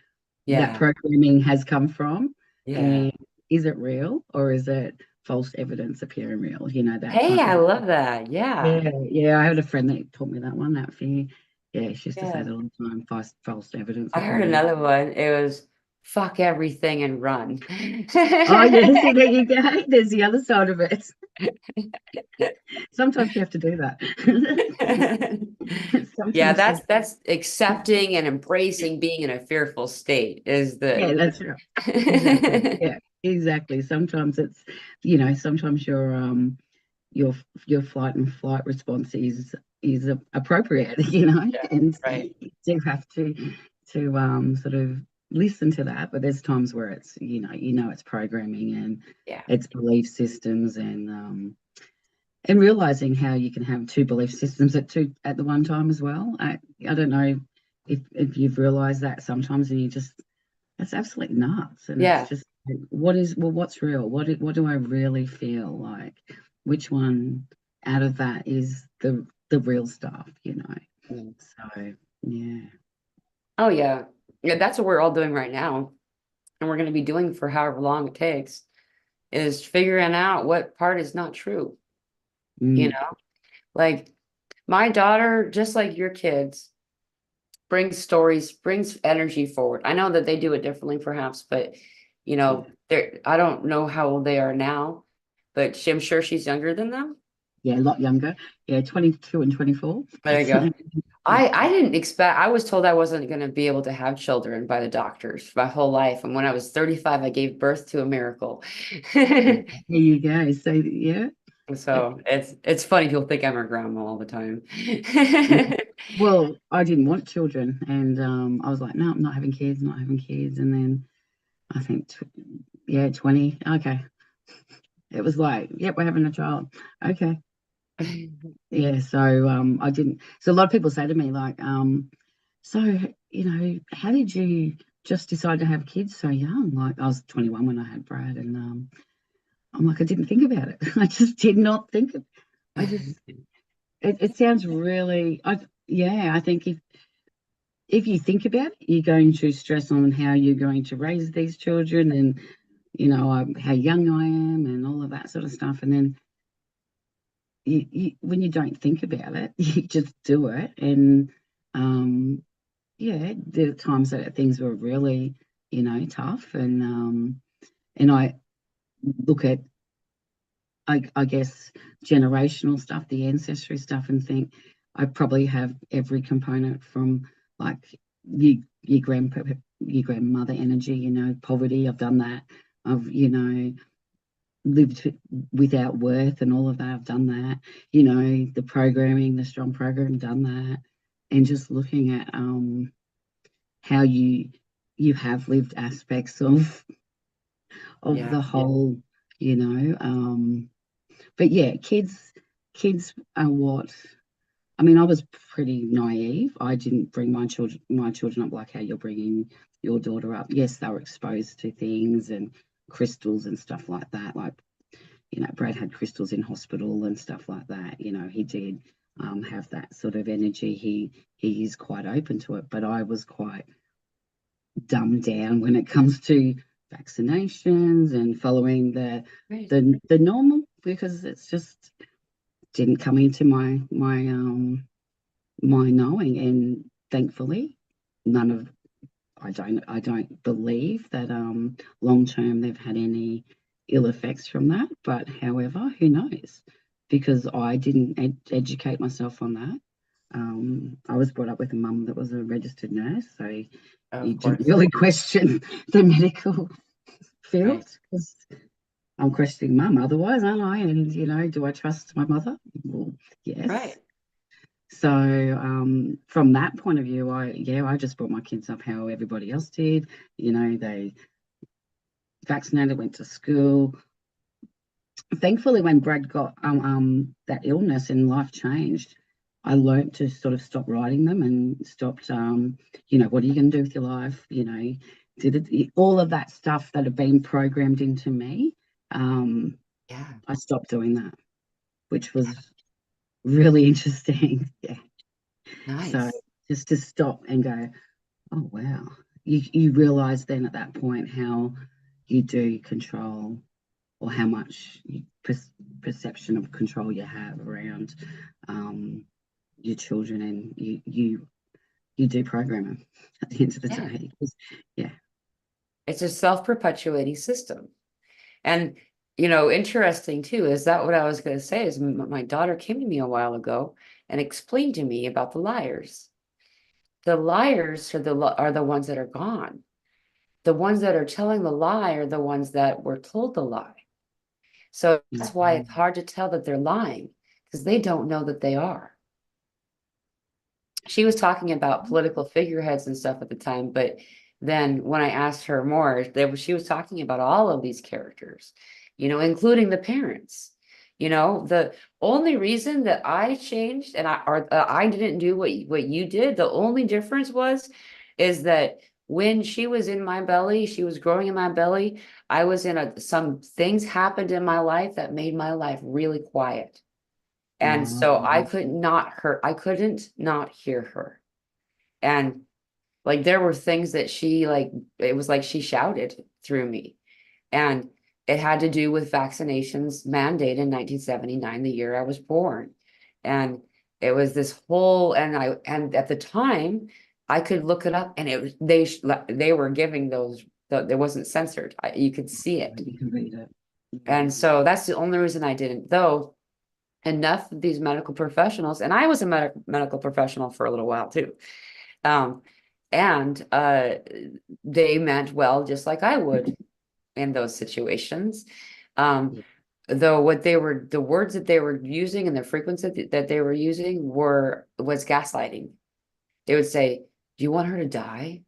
Yeah. programming has come from, Yeah. and is it real or is it false evidence appearing real? You know, that Hey, type I of. love that. Yeah. Yeah, yeah. I had a friend that taught me that one, that fear. Yeah, she used to say Yeah. that all the time, false evidence I heard appearing. another one. It was fuck everything and run. Oh, yeah, see, there you go. There's the other side of it. Sometimes you have to do that. Yeah, Sometimes you have that's accepting and embracing being in a fearful state is yeah, the that's right. Exactly. Yeah, exactly. Sometimes it's, you know, sometimes your your flight response is appropriate, you know, Yeah, and right. you do have to sort of listen to that. But there's times where it's, you know it's programming and Yeah. it's belief systems, and realizing how you can have two belief systems at the one time as well. I don't know if you've realized that sometimes, and you just that's absolutely nuts. And it's Yeah. just like, what's real? What do I really feel like? Which one out of that is the real stuff, you know? Mm. So yeah. Oh yeah. Yeah, that's what we're all doing right now. And we're going to be doing for however long it takes is figuring out what part is not true. You Mm, know, like my daughter, just like your kids, brings stories, brings energy forward. I know that they do it differently, perhaps, but yeah. I don't know how old they are now, but I'm sure she's younger than them. Yeah, a lot younger. Yeah, 22 and 24. There you So go. yeah. I didn't expect, I was told I wasn't going to be able to have children by the doctors my whole life. And when I was 35, I gave birth to a miracle. There you go. So yeah. So it's funny people think I'm a grandma all the time. Well, I didn't want children, and I was like, no, I'm not having kids, not having kids. And then I think, yeah, 20. Okay, it was like, yep, we're having a child. Okay, yeah. So I didn't. So a lot of people say to me like, so how did you just decide to have kids so young? Like I was 21 when I had Brad, and I'm like, I didn't think about it. I just did not think of. I just it sounds really. Yeah, I think if you think about it, you're going to stress on how you're going to raise these children, and how young I am and all of that sort of stuff. And then when you don't think about it, you just do it. And yeah, there are times that things were really, tough. And I look at, I guess, generational stuff, the ancestry stuff, and think I probably have every component from like your your grandmother energy, poverty. I've done that. I've, lived without worth and all of that. I've done that. The programming, the strong program, done that. And just looking at how you have lived aspects of Yeah. the whole, you know. But yeah, kids are what I mean. I was pretty naive. I didn't bring my children up like how you're bringing your daughter up. Yes, they were exposed to things and crystals and stuff like that. Like, Brad had crystals in hospital and stuff like that. He did have that sort of energy. He is quite open to it, but I was quite dumbed down when it comes to vaccinations and following the Right. the normal, because it's just didn't come into my knowing. And thankfully none of I don't believe that long term they've had any ill effects from that. But however, who knows, because I didn't educate myself on that. I was brought up with a mum that was a registered nurse, so you Of didn't course. really question the medical Right. field, because I'm questioning mum otherwise, aren't I? And do I trust my mother? Well, yes. Right. So from that point of view, I just brought my kids up how everybody else did. They vaccinated, went to school, thankfully, when Brad got that illness and life changed, I learned to sort of stop writing them and stopped, what are you going to do with your life? Did it all of that stuff that had been programmed into me. Um, Yeah. I stopped doing that, which was really interesting. Yeah. So Nice. just to stop and go, oh wow. You realize then at that point how you do control, or how much perception of control you have around um, your children, and you do program them at the end of the Yeah. day. Yeah. It's a self-perpetuating system. And, interesting too, is that what I was going to say is my daughter came to me a while ago and explained to me about the liars. The liars are the ones that are gone. The ones that are telling the lie are the ones that were told the lie. So that's why it's Mhm. hard to tell that they're lying because they don't know that they are. She was talking about political figureheads and stuff at the time, but then when I asked her more, she was talking about all of these characters, including the parents. The only reason that I changed and I didn't do what you did, the only difference is that when she was in my belly, she was growing in my belly, I was some things happened in my life that made my life really quiet. And so Oh, I couldn't not hear her. And like there were things that she like, it was like she shouted through me. And it had to do with vaccinations mandate in 1979, the year I was born. And it was this whole, and at the time I could look it up and they were giving those, it wasn't censored. You could see it. you can read it. And Mm. so that's the only reason I didn't, though enough of these medical professionals, and I was a medical professional for a little while too. Um, and they meant well, just like I would in those situations. Um, Yeah. though the words that they were using and the frequency that they were using was gaslighting. They would say, "Do you want her to die?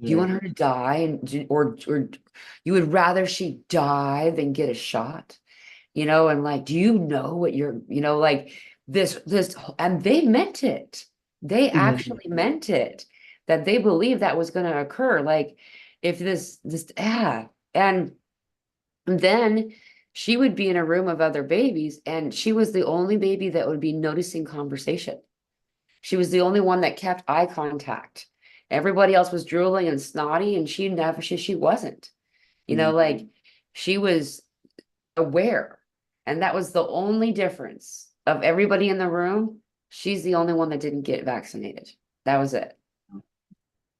Do you want Yeah. her to die? Or you would rather she die than get a shot?" And like, do you know what like and they meant it. They Yeah. actually meant it, that they believed that was going to occur. Like, if and then she would be in a room of other babies, and she was the only baby that would be noticing conversation. She was the only one that kept eye contact. Everybody else was drooling and snotty, and she wasn't. Mm. Like she was aware. And that was the only difference of everybody in the room. She's the only one that didn't get vaccinated. That was it,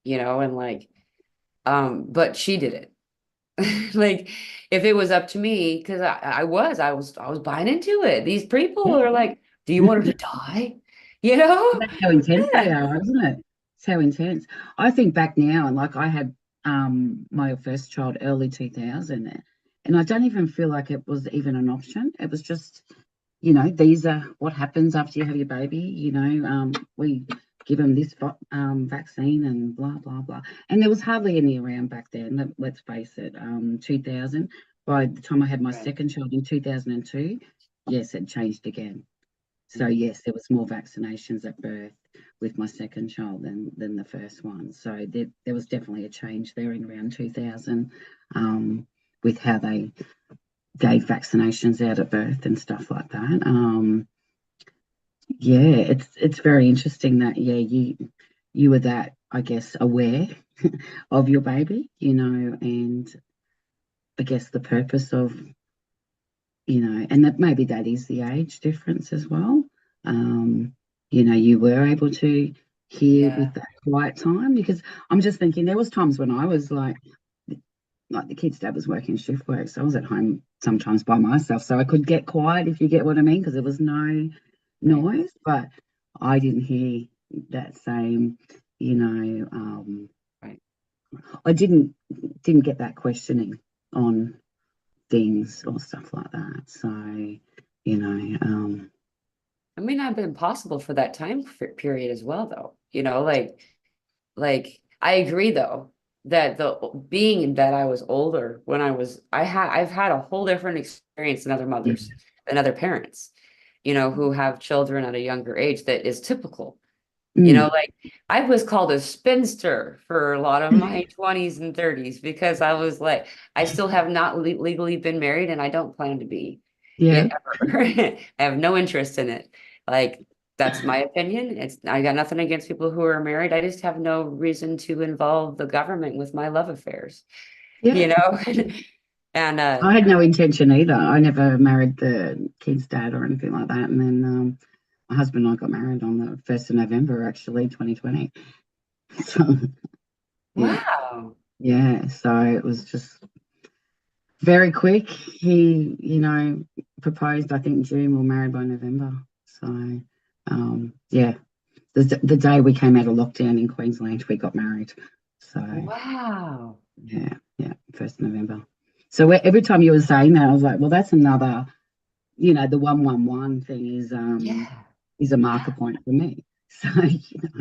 and like, but she did it. Like, if it was up to me, because I was buying into it. These people Yeah. are like, do you want her to die? You know? That's how intense they Yeah. are, isn't it? It's how intense. I think back now, and like I had my first child early 2000, and I don't even feel like it was even an option. It was just, these are what happens after you have your baby. We give them this vaccine and blah blah blah. And there was hardly any around back then. Let's face it. 2000. By the time I had my Right. second child in 2002, yes, it changed again. So Mhm. yes, there was more vaccinations at birth with my second child than the first one. So there was definitely a change there in around 2000, with how they gave vaccinations out at birth and stuff like that. Yeah, it's very interesting that you were that, I guess, aware of your baby, and I guess the purpose of, and that maybe that is the age difference as well. Um, you were able to hear Yeah. with that quiet time, because I'm just thinking there was times when I was like the kid's dad was working shift work, so I was at home sometimes by myself, so I could get quiet, if you get what I mean, because there was no Right. noise, but I didn't hear that same, you know, Right. I didn't get that questioning on things or stuff like that. So, It may not have been possible for that time period as well, though. Like I agree, though. that the being that I was older when I've had a whole different experience than other Yeah. mothers, than other parents, who have children at a younger age that is typical. Mm. Like I was called a spinster for a lot of my 20s and 30s because I was like, I still have not legally been married and I don't plan to be Yeah. it ever. I have no interest in it. Like that's my opinion. I got nothing against people who are married. I just have no reason to involve the government with my love affairs, Yeah. you know? And I had no intention either. I never married the kid's dad or anything like that. And then my husband and I got married on the 1st of November, actually, 2020. So, yeah. wow. Yeah. So it was just very quick. He, proposed, I think, June, we were married by November. So, yeah, the day we came out of lockdown in Queensland, we got married. So, Wow. yeah, yeah, 1st of November. So every time you were saying that, I was like, well, that's another, the 111 thing Yeah. is a marker point for me. So,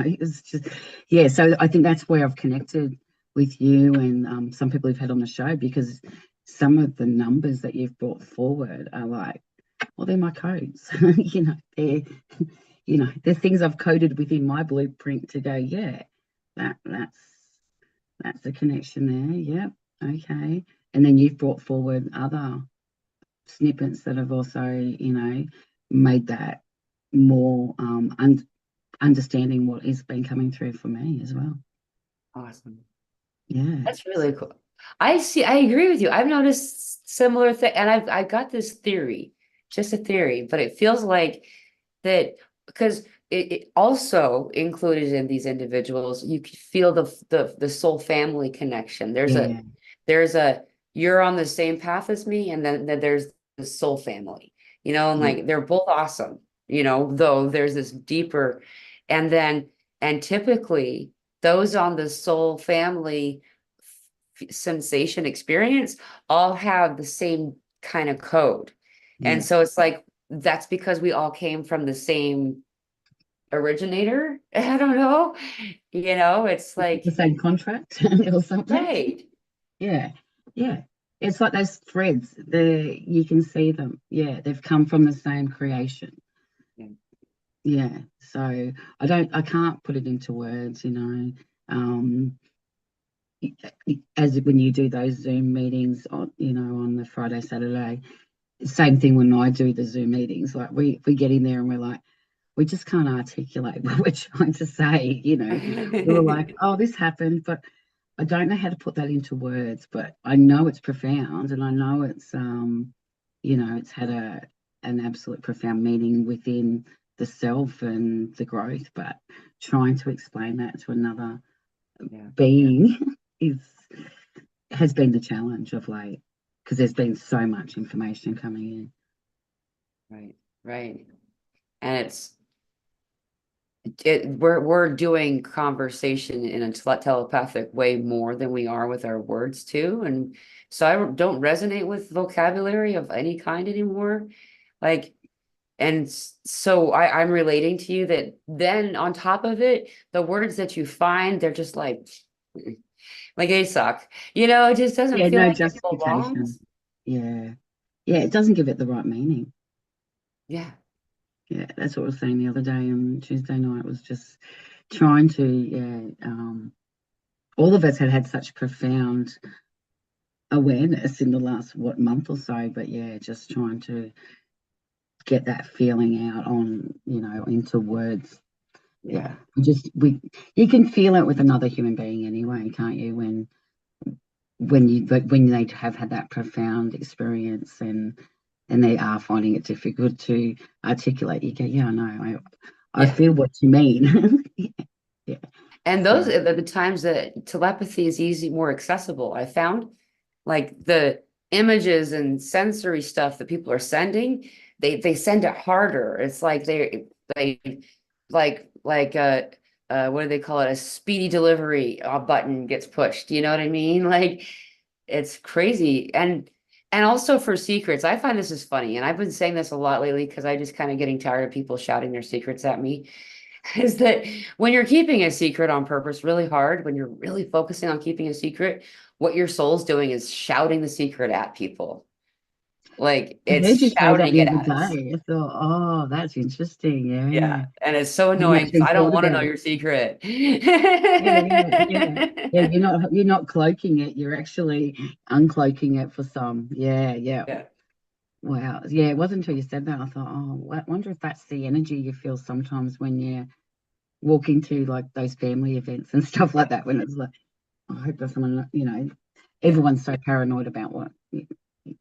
it's just, yeah. So I think that's where I've connected with you and some people you've had on the show, because some of the numbers that you've brought forward are like, well, they're my codes. They're things I've coded within my blueprint to go, yeah, that's a connection there. Yep. Okay. And then you've brought forward other snippets that have also, made that more understanding what has been coming through for me as well. Awesome. Yeah. That's really cool. I agree with you. I've noticed similar thing, and I got this theory, just a theory, but it feels like that because it also included in these individuals, you could feel the soul family connection. Yeah. There's a you're on the same path as me, and then there's the soul family, and Yeah. like they're both awesome, though there's this deeper, and then and typically those on the soul family sensation experience all have the same kind of code. And Yeah. so it's like that's because we all came from the same originator. I don't know. It's The like, same contract or something. right. Yeah. Yeah. It's like those threads. You can see them. Yeah. They've come from the same creation. Yeah. Yeah. So I can't put it into words. Um, as when you do those Zoom meetings on the Friday, Saturday, same thing when I do the Zoom meetings. Like we get in there and we're like, we just can't articulate what we're trying to say. We were like, oh, this happened, but I don't know how to put that into words, but I know it's profound and I know it's had an absolute profound meaning within the self and the growth, but trying to explain that to another Yeah. being is has been the challenge of late, because there's been so much information coming in. Right. Right. And we're doing conversation in a telepathic way more than we are with our words too. And so I don't resonate with vocabulary of any kind anymore. Like, and so I'm relating to you that then on top of it, the words that you find, they're just like they suck. It just doesn't Yeah, feel no like it justification. belongs. Yeah. Yeah, it doesn't give it the right meaning. Yeah. Yeah, that's what we were saying the other day on Tuesday night, was just trying to, yeah, all of us had such profound awareness in the last, month or so, but yeah, just trying to get that feeling out into words. Yeah. Yeah, you can feel it with another human being anyway, can't you? When they have had that profound experience and they are finding it difficult to articulate, you go, yeah, I know, I Yeah. feel what you mean. Yeah. And So those are the times that telepathy is easy, more accessible. I found like the images and sensory stuff that people are sending, they send it harder. It's like they what do they call it? A speedy delivery button gets pushed. You know what I mean? Like it's crazy. And also for secrets, I find this is funny. And I've been saying this a lot lately because I just kind of getting tired of people shouting their secrets at me. is that when you're keeping a secret on purpose really hard, when you're really focusing on keeping a secret, what your soul's doing is shouting the secret at people. Like I it's heard you say that shouting the it other at us. day. I thought, oh, that's interesting. Yeah. Yeah. And it's so I hadn't annoying because actually I don't thought want to about know it. your secret. Yeah, yeah. Yeah, you're not cloaking it, you're actually uncloaking it for some. Yeah, yeah. Yeah. Wow. Yeah, it wasn't until you said that I thought, oh, I wonder if that's the energy you feel sometimes when you're walking to like those family events and stuff like that, when it's like, I hope there's someone, Yeah. everyone's so paranoid about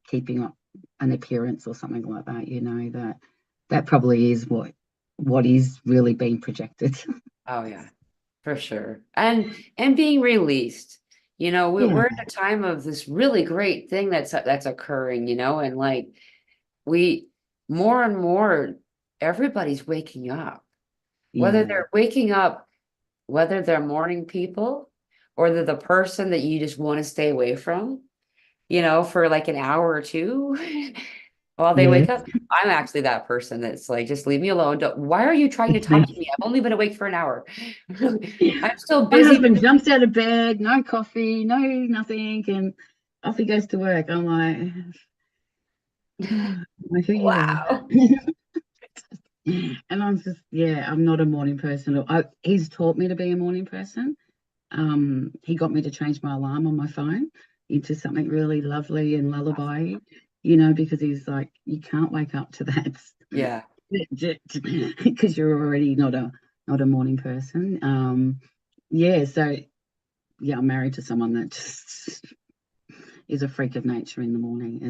keeping up an appearance or something like that, that probably is what is really being projected. Oh yeah, for sure. And being released. Yeah. We're in a time of this really great thing that's occurring, and like we more and more everybody's waking up. Whether Yeah. they're waking up, whether they're morning people or they're the person that you just want to stay away from, for like an hour or two while they Yeah. wake up. I'm actually that person that's like, just leave me alone. Why are you trying to talk to me? I've only been awake for an hour. I'm still My busy. husband jumps out of bed, no coffee, no nothing, and off he goes to work. I'm like, like who you are. Wow. And I'm just, yeah, I'm not a morning person. He's taught me to be a morning person. He got me to change my alarm on my phone into something really lovely and lullaby, because he's like, you can't wake up to that Yeah. because you're already not a morning person. Yeah, so yeah, I'm married to someone that just is a freak of nature in the morning.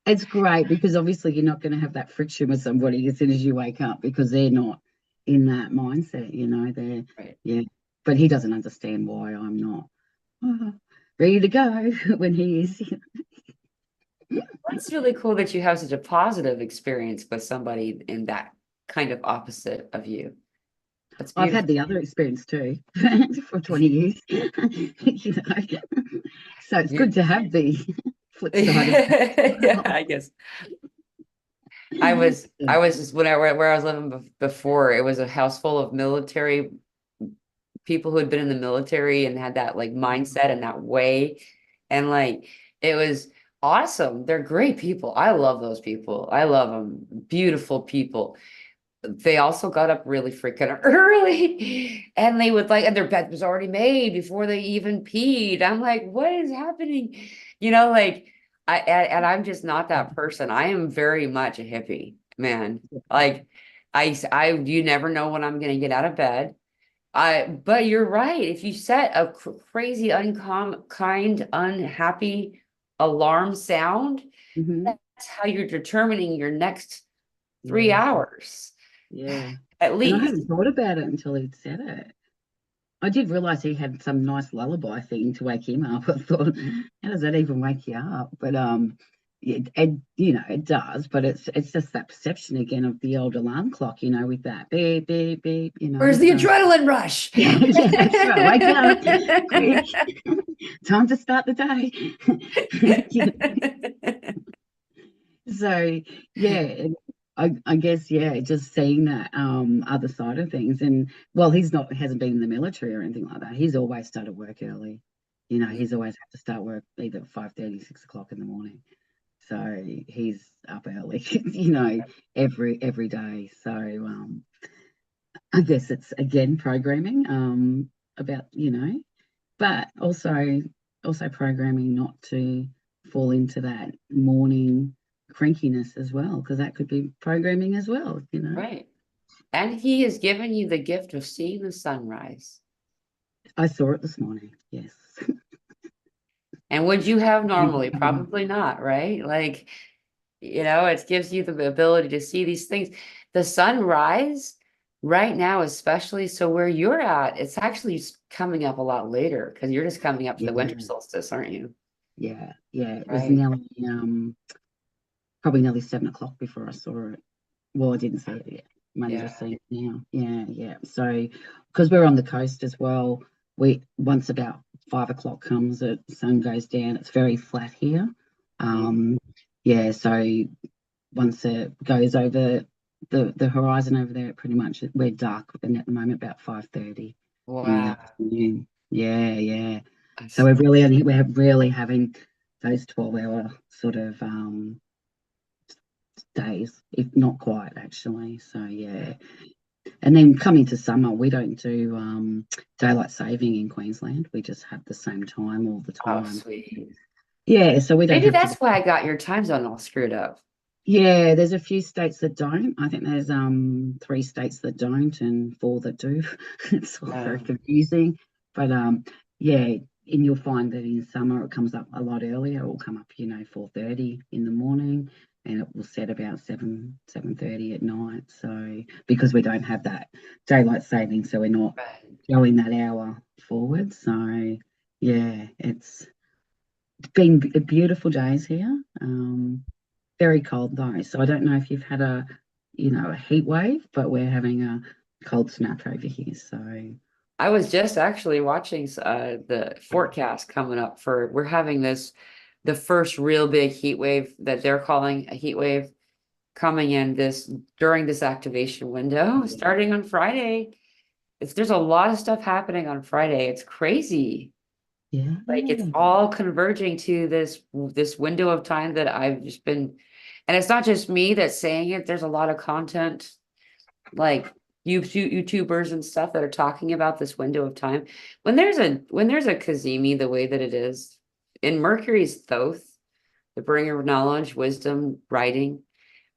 It's great because obviously you're not going to have that friction with somebody as soon as you wake up because they're not in that mindset, they're, Right. yeah, but he doesn't understand why I'm not ready to go when he is. That's really cool that you have such a positive experience with somebody in that kind of opposite of you. That's I've beautiful. had the other experience too for 20 years, so it's good You, to have the flip side of yeah, that. I guess. I was just where I was living before, it was a house full of military people who had been in the military and had that like mindset and that way. And like it was awesome. They're great people. I love those people. I love them. Beautiful people. They also got up really freaking early and they would like, and their bed was already made before they even peed. I'm like, what is happening? Like and I'm just not that person. I am very much a hippie, man. Like you never know when I'm gonna get out of bed. But you're right. If you set a crazy, kind, unhappy alarm sound, Hmm. that's how you're determining your next three Yeah, hours, yeah. at And I least. hadn't thought about it until he'd said it. I did realize he had some nice lullaby thing to wake him up. I thought, how does that even wake you up? But it does. But it's just that perception again of the old alarm clock, with that beep beep beep. Where's the So adrenaline rush? yeah, yeah, that's right. Wake up, quick! Time to start the day. So yeah, I guess yeah, just seeing that other side of things, and well, hasn't been in the military or anything like that. He's always started work early. He's always had to start work either 5:30, 6 o'clock in the morning. So he's up early, every day. So I guess it's again programming about but also programming not to fall into that morning crankiness as well, because that could be programming as well. Right. And he has given you the gift of seeing the sunrise. I saw it this morning. Yes. And would you have normally? Probably not, right? Like, it gives you the ability to see these things. The sunrise right now, especially so where you're at, it's actually coming up a lot later because you're just coming up to the winter Yeah, solstice, aren't you? yeah, yeah. It was Right. nearly probably nearly 7 o'clock before I saw it. Well, I didn't see it yet. I'm only Yeah. just seeing it now. Yeah, yeah. So because we're on the coast as well, we once about 5 o'clock comes, the sun goes down. It's very flat here. Mm. Yeah, so once it goes over the horizon over there pretty much we're dark and at the moment about 5:30 in the Wow. afternoon. Yeah, yeah. So That's- we're really having those 12-hour sort of days, if not quite actually. So yeah. And then coming to summer, we don't do daylight saving in Queensland. We just have the same time all the Oh, time. sweet. Yeah, so we don't Maybe have to. that's why I got your time zone all screwed up. Yeah, there's a few states that don't. I think there's 3 states that don't and 4 that do. It's all very Um, confusing. But yeah, and you'll find that in summer it comes up a lot earlier. It will come up, 4:30 in the morning and it will set about 7:30 at night. So because we don't have that daylight saving, so we're not right. going that hour forward. So yeah, it's been beautiful days here. Very cold though, so I don't know if you've had a heat wave, but we're having a cold snap over here. So I was just actually watching the forecast coming up for we're having the first real big heat wave that they're calling a heat wave coming in this during this activation window starting on Friday. There's a lot of stuff happening on Friday. It's crazy. yeah, Like it's all converging to this window of time that I've just been, and it's not just me that's saying it. There's a lot of content like YouTubers and stuff that are talking about this window of time. When there's a Kazemi the way that it is in Mercury's Thoth, the bringer of knowledge, wisdom, writing,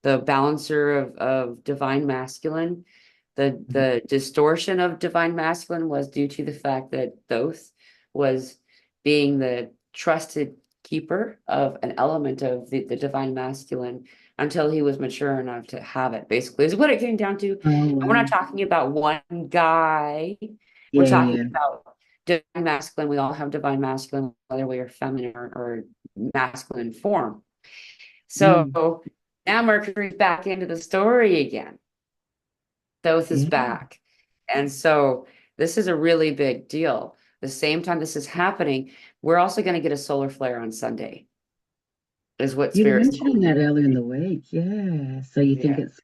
the balancer of divine masculine. The distortion of divine masculine was due to the fact that Thoth was being the trusted keeper of an element of the divine masculine until he was mature enough to have it, basically, is what it came down to. And oh we're not wow, talking about one guy. We're yeah, talking yeah, about divine masculine. We all have divine masculine, whether we are feminine or masculine form. mm, So now Mercury's back into the story again. Thoth is yeah. back. And so this is a really big deal. The same time this is happening, we're also going to get a solar flare on Sunday, is what You were Spirit's mentioning telling that me. earlier in the week, yeah. So you think Yeah. it's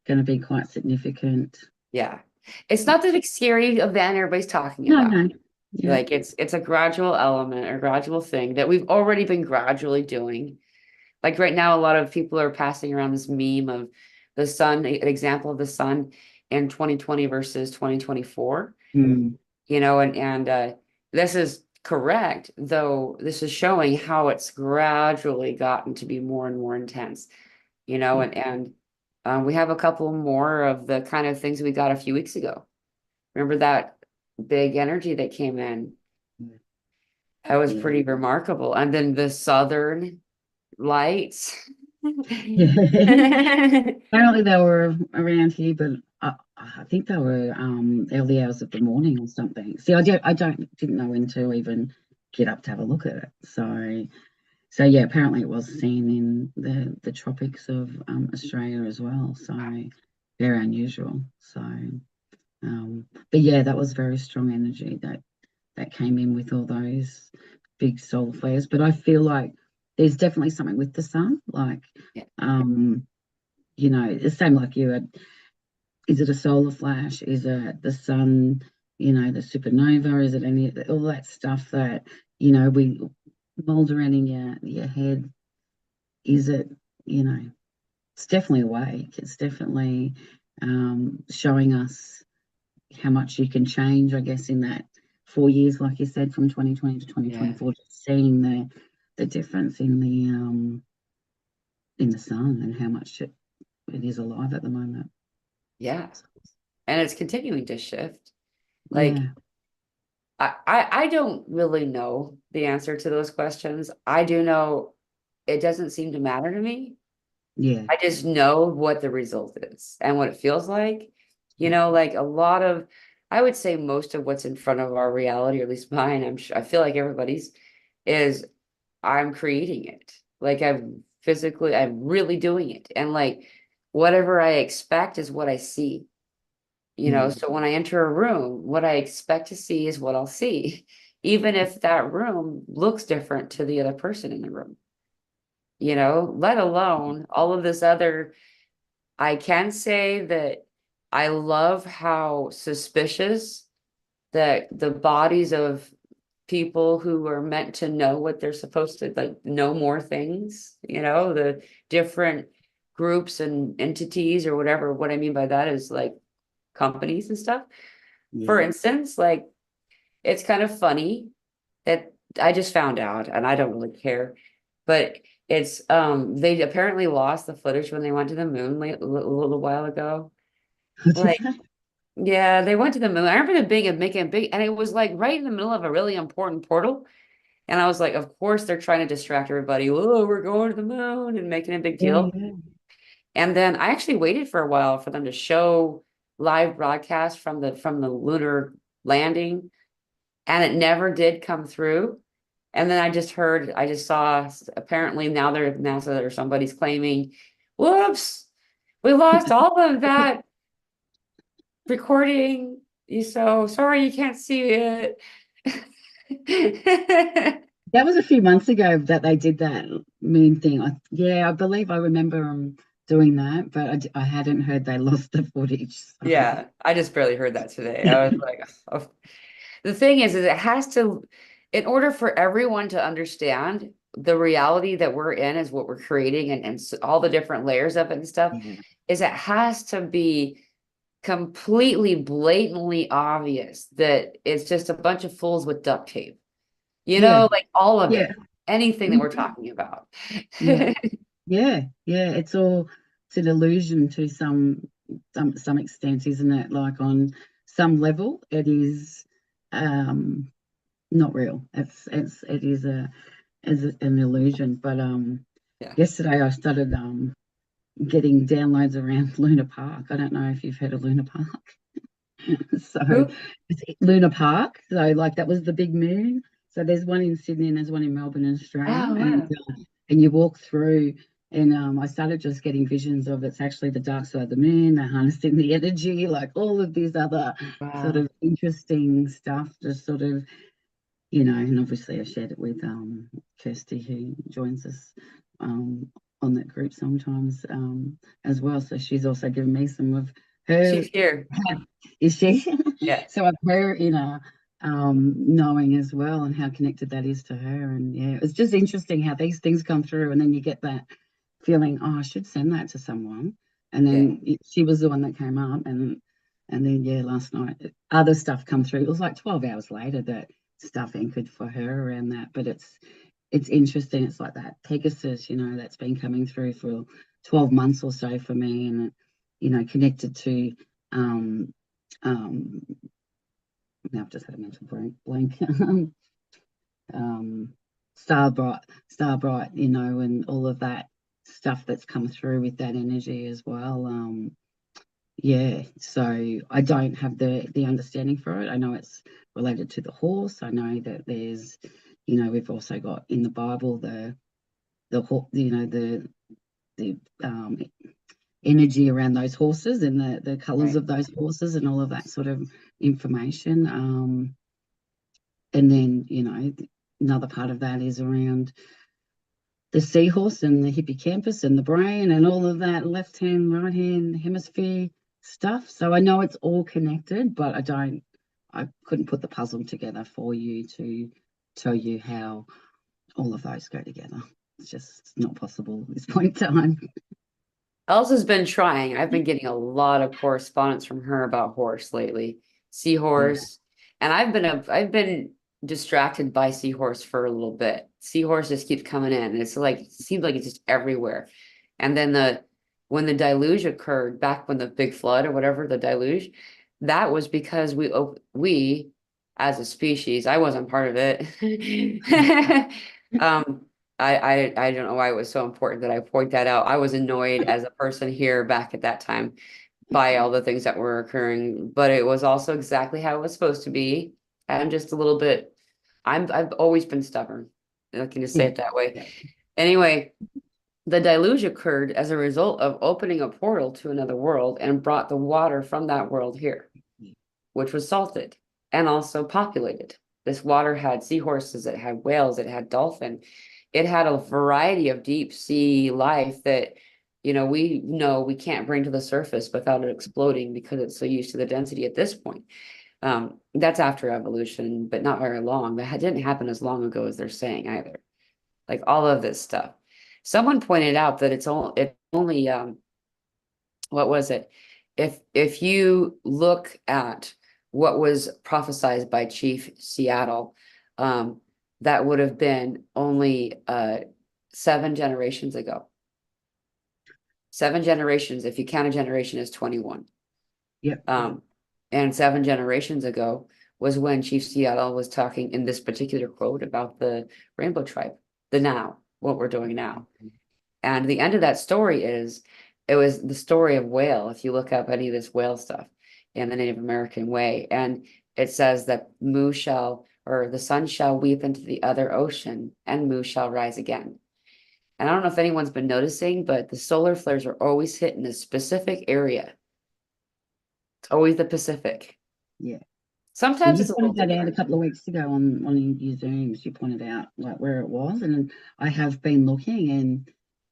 going to be quite significant? Yeah. It's not the big scary event everybody's talking No, about. no, yeah, Like it's a gradual element or gradual thing that we've already been gradually doing. Like right now, a lot of people are passing around this meme of the sun, an example of the sun in 2020 versus 2024. mm, And this is correct, though this is showing how it's gradually gotten to be more and more intense, yeah, and we have a couple more of the kind of things we got a few weeks ago. Remember that big energy that came in? That was yeah. pretty remarkable. And then the southern lights. Apparently they were around here, but I think they were early hours of the morning or something. See, didn't know when to even get up to have a look at it. So yeah, apparently it was seen in the tropics of Australia as well. So very unusual. So but yeah, that was very strong energy that came in with all those big solar flares. But I feel like there's definitely something with the sun, like Yeah, um the same like you had. Is it a solar flash? Is it the sun? The supernova? Is it all that stuff that we mold around in your head? Is it? You know, it's definitely awake. It's definitely showing us how much you can change. I guess in that 4 years, like you said, from 2020 to yeah, 2024, just seeing the difference in the sun and how much it is alive at the moment. yeah. And it's continuing to shift. Like Yeah, I don't really know the answer to those questions. I do know it doesn't seem to matter to me. yeah, I just know what the result is and what it feels like. Like a lot of, I would say most of what's in front of our reality, or at least mine, I'm sure, I feel like everybody's, is I'm creating it. Like I'm really doing it. And like whatever I expect is what I see. mm, So when I enter a room, what I expect to see is what I'll see, even if that room looks different to the other person in the room, let alone all of this other I can say that I love how suspicious that the bodies of people who are meant to know what they're supposed to, like, know more things, the different groups and entities or whatever. What I mean by that is like companies and stuff. For Yeah. instance, like, it's kind of funny that I just found out, and I don't really care, but it's they apparently lost the footage when they went to the moon a little while ago. Like, yeah, they went to the moon. I remember them being making a big, and it was like right in the middle of a really important portal. And I was like, of course they're trying to distract everybody. Oh, we're going to the moon and making a big Yeah, deal. yeah. And then I actually waited for a while for them to show live broadcast from the lunar landing, and it never did come through. And then I just saw apparently now there's somebody's claiming, whoops, we lost all of that recording. You so sorry you can't see it. That was a few months ago that they did that moon thing. Yeah, I believe I remember doing that, but I hadn't heard they lost the footage. So. Yeah, I just barely heard that today. I was like, oh. The thing is it has to, in order for everyone to understand the reality that we're in is what we're creating, and all the different layers of it and stuff, Yeah, is it has to be completely blatantly obvious that it's just a bunch of fools with duct tape. yeah, Like all of yeah, it, anything that we're mhm, talking about. yeah, yeah, yeah. It's an illusion to some extent, isn't it? Like on some level, it is um not real. It is an illusion. But Yeah. yesterday I started getting downloads around Luna Park. I don't know if you've heard of Luna Park. So Who? it's Luna Park. So like that was the big moon. So there's one in Sydney and there's one in Melbourne, Australia, Oh, wow. and you walk through. And I started just getting visions of it's actually the dark side of the moon. They're harnessing the energy, like all of these other sort Wow. of interesting stuff. Just sort of, and obviously I shared it with Kirsty, who joins us um, on that group sometimes as well. So she's also given me some of her. She's here. Is she? Yeah. So of her inner knowing as well, and how connected that is to her. And yeah, it's just interesting how these things come through, and then you get that feeling, oh, I should send that to someone. And Yeah. then she was the one that came up, and then yeah, last night other stuff come through. It was like 12 hours later that stuff anchored for her around that. But it's interesting. It's like that Pegasus, that's been coming through for 12 months or so for me, and connected to um um now I've just had a mental blank. um Starbright, and all of that stuff that's come through with that energy as well. Yeah, so I don't have the understanding for it. I know it's related to the horse. I know that there's, we've also got in the Bible the energy around those horses and the colors Right. of those horses and all of that sort of information. And then, another part of that is around the seahorse and the hippocampus and the brain and all of that left hand, right hand hemisphere stuff. So I know it's all connected, but I couldn't put the puzzle together for you to tell you how all of those go together. It's just not possible at this point in time. Elsa's been trying. I've been getting a lot of correspondence from her about horse lately, Yeah. seahorse, and I've been distracted by seahorse for a little bit. Seahorse just keeps coming in, and it's like it seems like it's just everywhere. And then the when the deluge occurred back when the big flood or whatever the deluge, that was because we as a species, I wasn't part of it. Um, I don't know why it was so important that I point that out. I was annoyed as a person here back at that time by all the things that were occurring, but it was also exactly how it was supposed to be. I'm just a little bit, I've always been stubborn. I can just say Yeah. it that way. Yeah. Anyway, the deluge occurred as a result of opening a portal to another world and brought the water from that world here, which was salted and also populated. This water had seahorses, it had whales, it had dolphin, it had a variety of deep sea life that We know we can't bring to the surface without it exploding because it's so used to the density at this point. That's after evolution, but not very long. That didn't happen as long ago as they're saying either. Like all of this stuff. Someone pointed out that it's only what was it? If you look at what was prophesized by Chief Seattle, um, that would have been only 7 generations ago. 7 generations, if you count a generation as 21. Yep. And 7 generations ago was when Chief Seattle was talking in this particular quote about the Rainbow Tribe, the now, what we're doing now. And the end of that story is it was the story of whale. If you look up any of this whale stuff in the Native American way, and it says that Mu shall, or the sun shall weep into the other ocean, and Mu shall rise again. And I don't know if anyone's been noticing, but the solar flares are always hitting a specific area. It's always the Pacific. Yeah. And Sometimes you it's a little pointed that out a different. couple of weeks ago on your Zooms. You pointed out like where it was, and I have been looking, and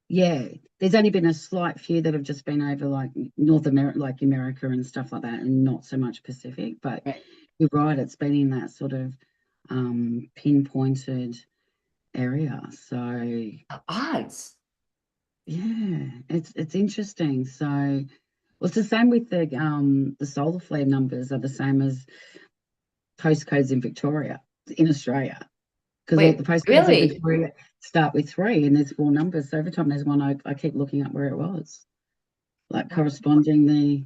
yeah, there's only been a slight few that have just been over like North America, like America and stuff like that, and not so much Pacific. But Right. you're right, it's been in that sort of pinpointed area. So Odds. yeah, it's interesting. So well, it's the same with the solar flare numbers are the same as postcodes in Victoria, in Australia, because all the Wait, postcodes in really? Victoria start with three and there's four numbers. So every time there's one, I keep looking up where it was, like corresponding the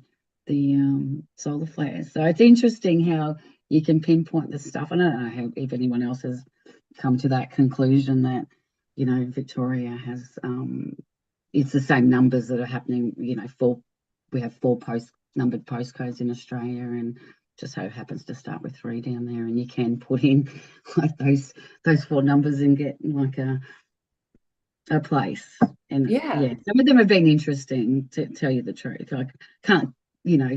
solar flares. So it's interesting how you can pinpoint this stuff. I don't know how, if anyone else has come to that conclusion that, Victoria has it's the same numbers that are happening, we have four numbered postcodes in Australia, and just so happens to start with three down there, and you can put in like those four numbers and get like a place. And Yeah, yeah, some of them have been interesting, to tell you the truth. I can't,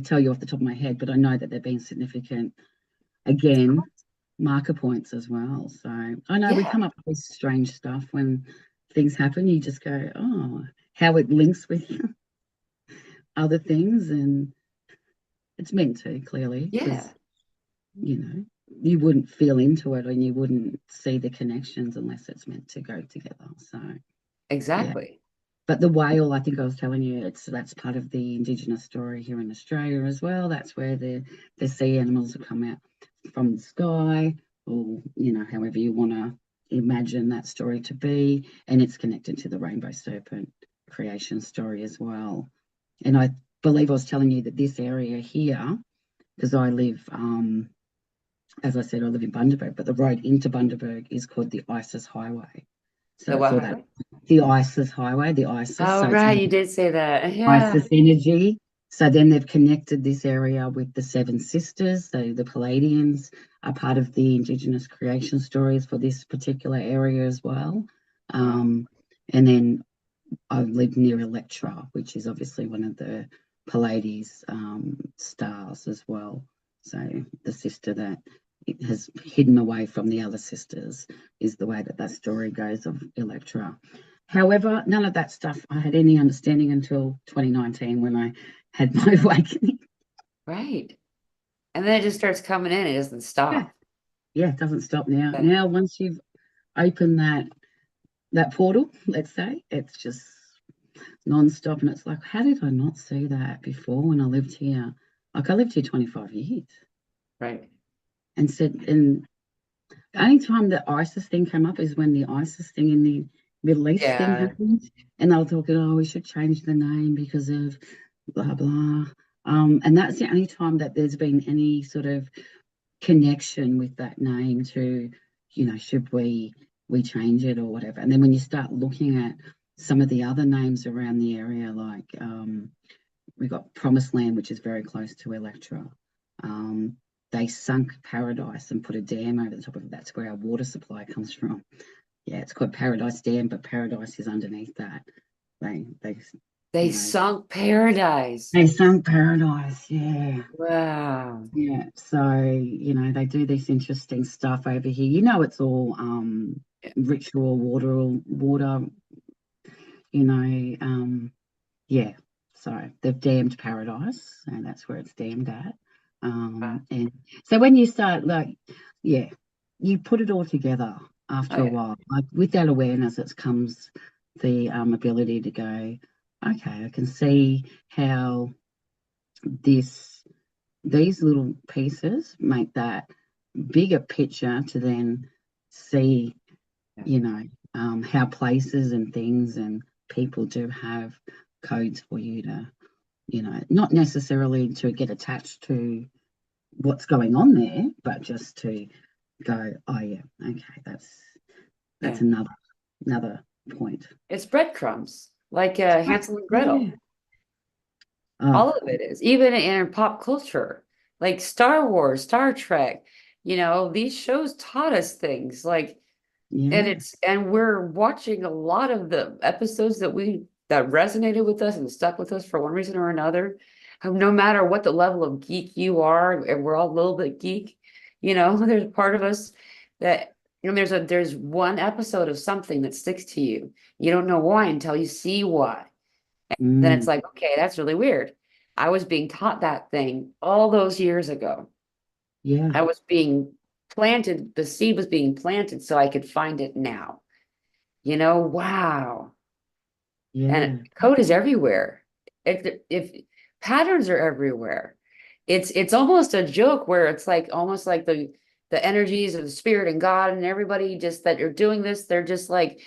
tell you off the top of my head, but I know that they've been significant, again, marker points as well. So I know we yeah, come up with strange stuff when things happen. You just go, oh, how it links with other things, and it's meant to, clearly, yeah, because you wouldn't feel into it and you wouldn't see the connections unless it's meant to go together. So yeah. exactly. But the whale, I think I was telling you, that's part of the Indigenous story here in Australia as well. That's where the sea animals have come out from the sky, or however you want to imagine that story to be, and it's connected to the rainbow serpent creation story as well. And I believe I was telling you that this area here, because I live, as I said, I live in Bundaberg, but the road into Bundaberg is called the Isis Highway. So The it's what all that, highway? the Isis Highway, the Isis. Oh, So it's right, you did say that. Yeah. Isis energy. So then they've connected this area with the Seven Sisters. So the Palladians are part of the Indigenous creation stories for this particular area as well. Wow. And then I live near Electra, which is obviously one of the Pallades stars as well. So the sister that it has hidden away from the other sisters is the way that that story goes of Electra. However, none of that stuff I had any understanding until 2019 when I had my awakening. Right. And then it just starts coming in, it doesn't Yeah, stop. yeah, it doesn't stop now. That- Now, once you've opened that portal, let's say, it's just non-stop, and it's like, how did I not see that before when I lived here? Like, I lived here 25 years, Right. and the only time the ISIS thing came up is when the ISIS thing in the Middle East thing Yeah. happened, and they were talking, oh, we should change the name because of blah blah. And that's the only time that there's been any sort of connection with that name to, should we change it or whatever. And then when you start looking at some of the other names around the area, like we've got Promised Land, which is very close to Electra. Um, they sunk Paradise and put a dam over the top of it. That's where our water supply comes from. Yeah, it's called Paradise Dam, but Paradise is underneath that. They They you know sunk paradise. they sunk Paradise. Yeah. Wow. Yeah, so they do this interesting stuff over here. It's all ritual water, you know, um, Yeah. So they've damned paradise, and that's where it's damned at. Uh, And so when you start, like, yeah, you put it all together oh after a yeah, while. Like with that awareness, it comes the ability to go, okay, I can see how this these little pieces make that bigger picture to then see, yeah, you know, how places and things and people do have codes for you to, not necessarily to get attached to what's going on there, but just to go, oh yeah, okay, that's yeah. another point. It's breadcrumbs, like Hansel and Gretel. Yeah. Oh, All of it is, even in pop culture, like Star Wars, Star Trek. These shows taught us things like, yeah. and we're watching a lot of the episodes that resonated with us and stuck with us for one reason or another. No matter what the level of geek you are, and we're all a little bit geek, there's part of us that, there's one episode of something that sticks to you. You don't know why until you see why. Then it's Mm, like, okay, that's really weird. I was being taught that thing all those years ago. yeah. I was being planted, the seed was being planted so I could find it now. Wow. And Yeah. code is everywhere. If patterns are everywhere, it's almost a joke where it's like almost like the energies of the spirit and God and everybody just that are doing this, they're just like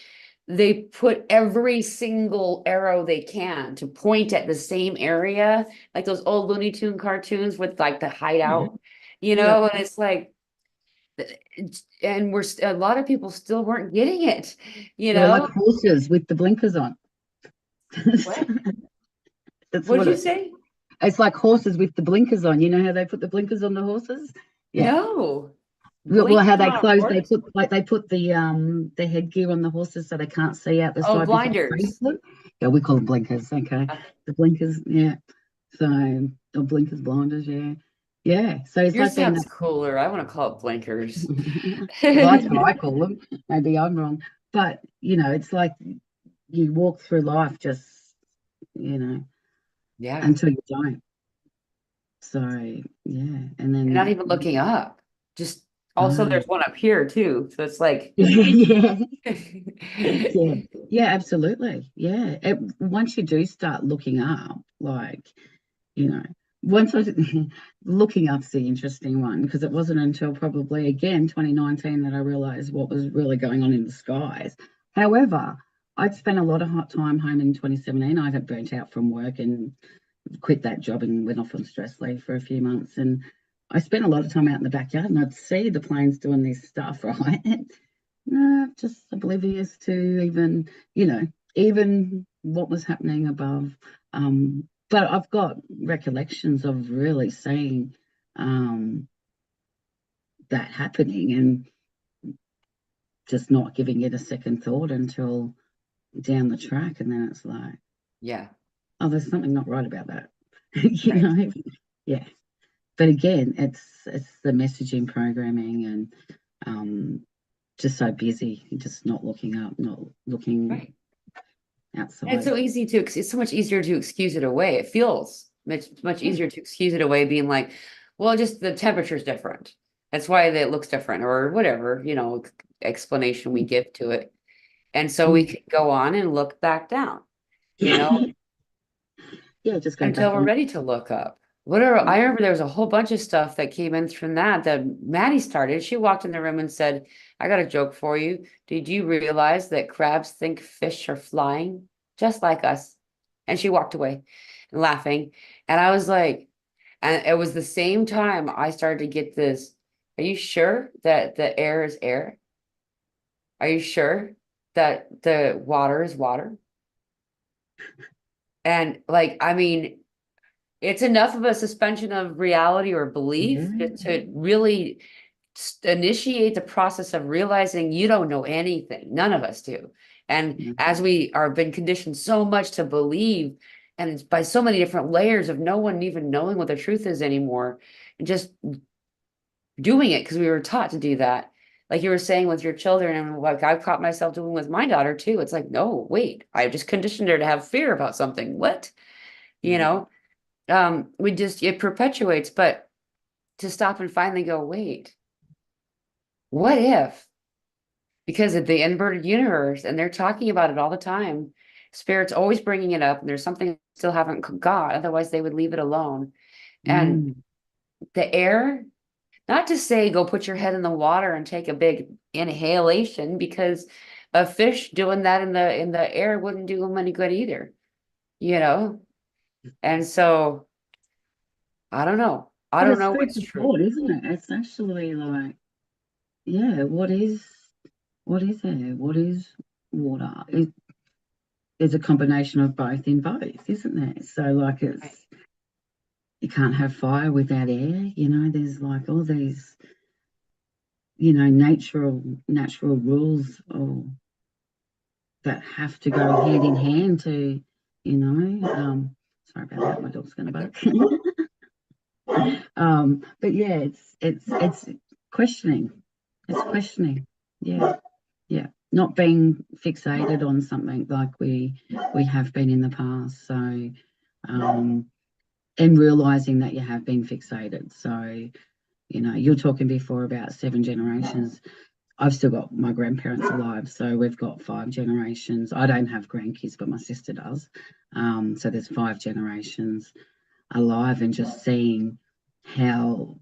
they put every single arrow they can to point at the same area, like those old Looney Tune cartoons with like the Yeah. hideout, Yeah. and it's like, and a lot of people still weren't getting it, you They're like know. horses with the blinkers on. What? That's What'd what you it say? it's like horses with the blinkers on. You know how they put the blinkers on the horses? Yeah. No. Well, how Blinkers they on a close, horse? they put the headgear on the horses so they can't see out the Oh, side before they face blinders. them. Yeah, we call them blinkers. Okay, Okay. the blinkers. Yeah. So, or blinkers, blinders. Yeah, yeah. So it's Yours like being sounds cooler. I want to call it blinkers. well, that's what I call them. Maybe I'm wrong, but it's like you walk through life just you know Yeah. until you don't. So yeah, and You're not then even looking up. Just also no, there's one up here too. So it's like yeah, yeah, yeah, absolutely, yeah. Once you do start looking up, like you know, once I looking up's the interesting one because it wasn't until probably again 2019 that I realized what was really going on in the skies. However, I'd spent a lot of hot time home in 2017. I had burnt out from work and quit that job and went off on stress leave for a few months. And I spent a lot of time out in the backyard and I'd see the planes doing this stuff, right? No, just oblivious to even what was happening above. But I've got recollections of really seeing um, that happening and just not giving it a second thought until down the track. And then it's like, yeah, oh, there's something not right about that. right. Yeah. But again, it's the messaging programming and um, just so busy, just not looking up, not looking Right. And outside. it's so much easier to excuse it away. It feels much Yeah. easier to excuse it away, being like, well, just the temperature's different. That's why it looks different, or whatever, explanation we give to it. And so we Mm. can go on and look back down, you Yeah. know, Yeah, just go until back we're on. ready to look up. I remember there was a whole bunch of stuff that came in from that Maddie started. She walked in the room and said, I got a joke for you. Did you realize that crabs think fish are flying just like us? And she walked away laughing. And I was like, and it was the same time I started to get this. Are you sure that the air is air? Are you sure that the water is water? And like, I mean, it's enough of a suspension of reality or belief Yeah. to really initiate the process of realizing you don't know anything. None of us do. And Yeah. as we are been conditioned so much to believe, and it's by so many different layers of no one even knowing what the truth is anymore, and just doing it because we were taught to do that. like you were saying with your children, and like I've caught myself doing with my daughter too. It's like, no, wait, I just conditioned her to have fear about something. What? You Mm. know, we just, it perpetuates, but to stop and finally go, wait, what if? Because of the inverted universe, and they're talking about it all the time. Spirit's always bringing it up, and there's something they still haven't got. Otherwise, they would leave it alone. And Mm. the air, not to say go put your head in the water and take a big inhalation, because a fish doing that in the air wouldn't do them any good either, you know? And so I don't know. I But don't it's know food what's for true. thought, isn't it? It's actually like, yeah, what is air? What is water? There's a combination of both in both, isn't there? So like Right. it's you can't have fire without air, there's like all these, natural rules or that have to go hand in hand to, sorry about that, my dog's gonna Okay. bark. But yeah, it's questioning. It's questioning. Yeah, yeah. Not being fixated on something like we have been in the past. So and realizing that you have been fixated. So, you're talking before about 7 generations. I've still got my grandparents alive, so we've got 5 generations. I don't have grandkids, but my sister does. So there's 5 generations alive, and just seeing how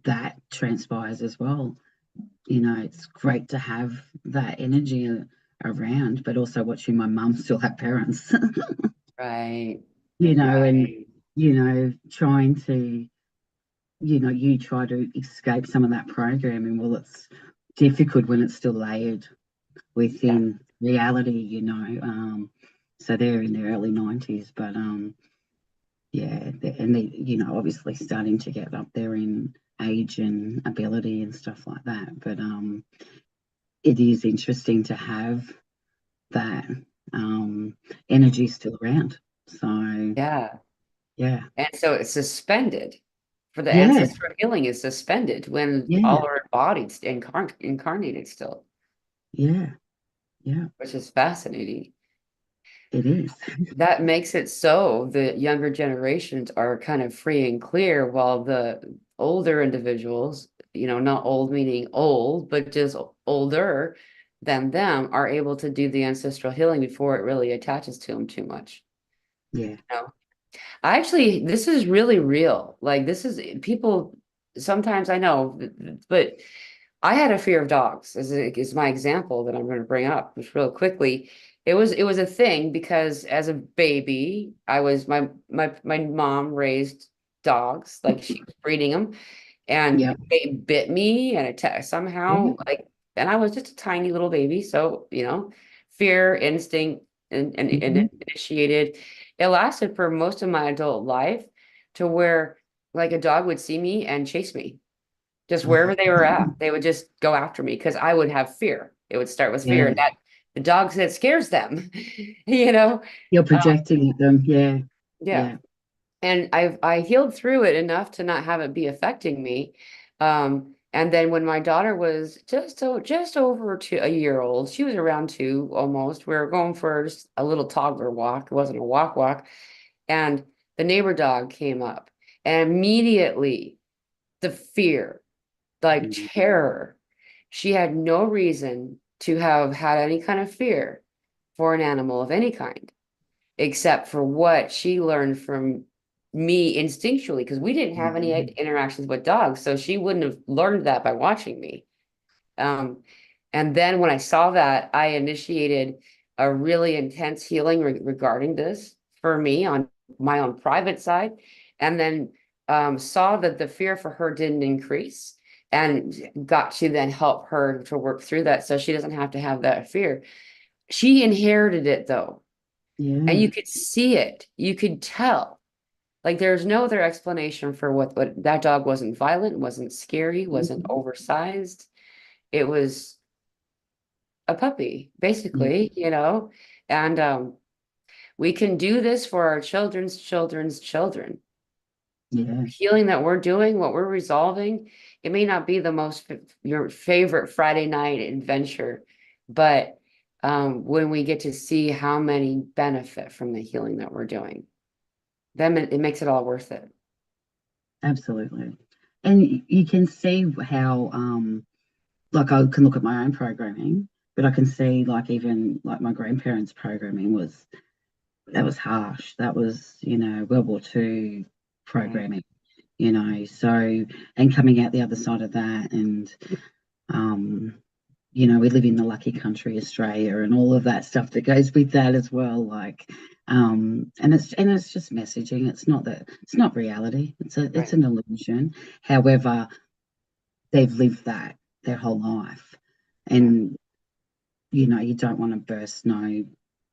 that transpires as well. It's great to have that energy around, but also watching my mum still have parents, Right. and Right. trying to, you try to escape some of that programming. Well, it's difficult when it's still layered Yeah. within reality, so they're in their early 90s, but yeah, and they, obviously starting to get up there in age and ability and stuff like that. But it is interesting to have that energy still around. So Yeah. yeah, And so it's suspended for the yeah, ancestral healing is suspended when yeah, all are embodied, incarnated still, yeah, yeah, which is fascinating. it is. That makes it so the younger generations are kind of free and clear, while the older individuals, not old meaning old, but just older than them, are able to do the ancestral healing before it really attaches to them too much. Yeah. I actually, this is really real. Like this is people sometimes I know, but I had a fear of dogs is my example that I'm going to bring up just real quickly. It was a thing because as a baby, I was my mom raised dogs, like she was breeding them, and Yeah. they bit me and Yeah. somehow like, and I was just a tiny little baby, so fear instinct and Hmm. initiated. It lasted for most of my adult life, to where like a dog would see me and chase me just Oh, wherever they were at. They would just go after me because I would have fear. It would start with fear, yeah. and that the dogs that scares them, you know. You're Uh, projecting at them. Yeah. yeah, Yeah. and I healed through it enough to not have it be affecting me. And then when my daughter was just over a year old, she was around 2 almost. We were going for just a little toddler walk. It wasn't a walk, and the neighbor dog came up, and immediately the fear, like Mm. terror. She had no reason to have had any kind of fear for an animal of any kind, except for what she learned from me instinctually, because we didn't have any Mm. interactions with dogs. So she wouldn't have learned that by watching me. Um, and then when I saw that, I initiated a really intense healing regarding this for me on my own private side, and then saw that the fear for her didn't increase, and got to then help her to work through that so she doesn't have to have that fear. She inherited it though, and you Yeah. could see it, you could tell. Like there's no other explanation for what that dog wasn't violent, wasn't scary, wasn't Mhm. oversized. It was a puppy, Yeah. basically, and we can do this for our children's children's children. Yeah, healing that we're doing, what we're resolving, it may not be the your favorite Friday night adventure, but when we get to see how many benefit from the healing that we're doing, then it makes it all worth it. absolutely. And you can see how, like I can look at my own programming, but I can see like even like my grandparents' programming was that was harsh. That was, World War II Right, programming, so and coming out the other side of that and um we live in the lucky country Australia and all of that stuff that goes with that as well, like and it's just messaging. It's not reality. It's right, an illusion. However, they've lived that their whole life, yeah, and you don't want to burst no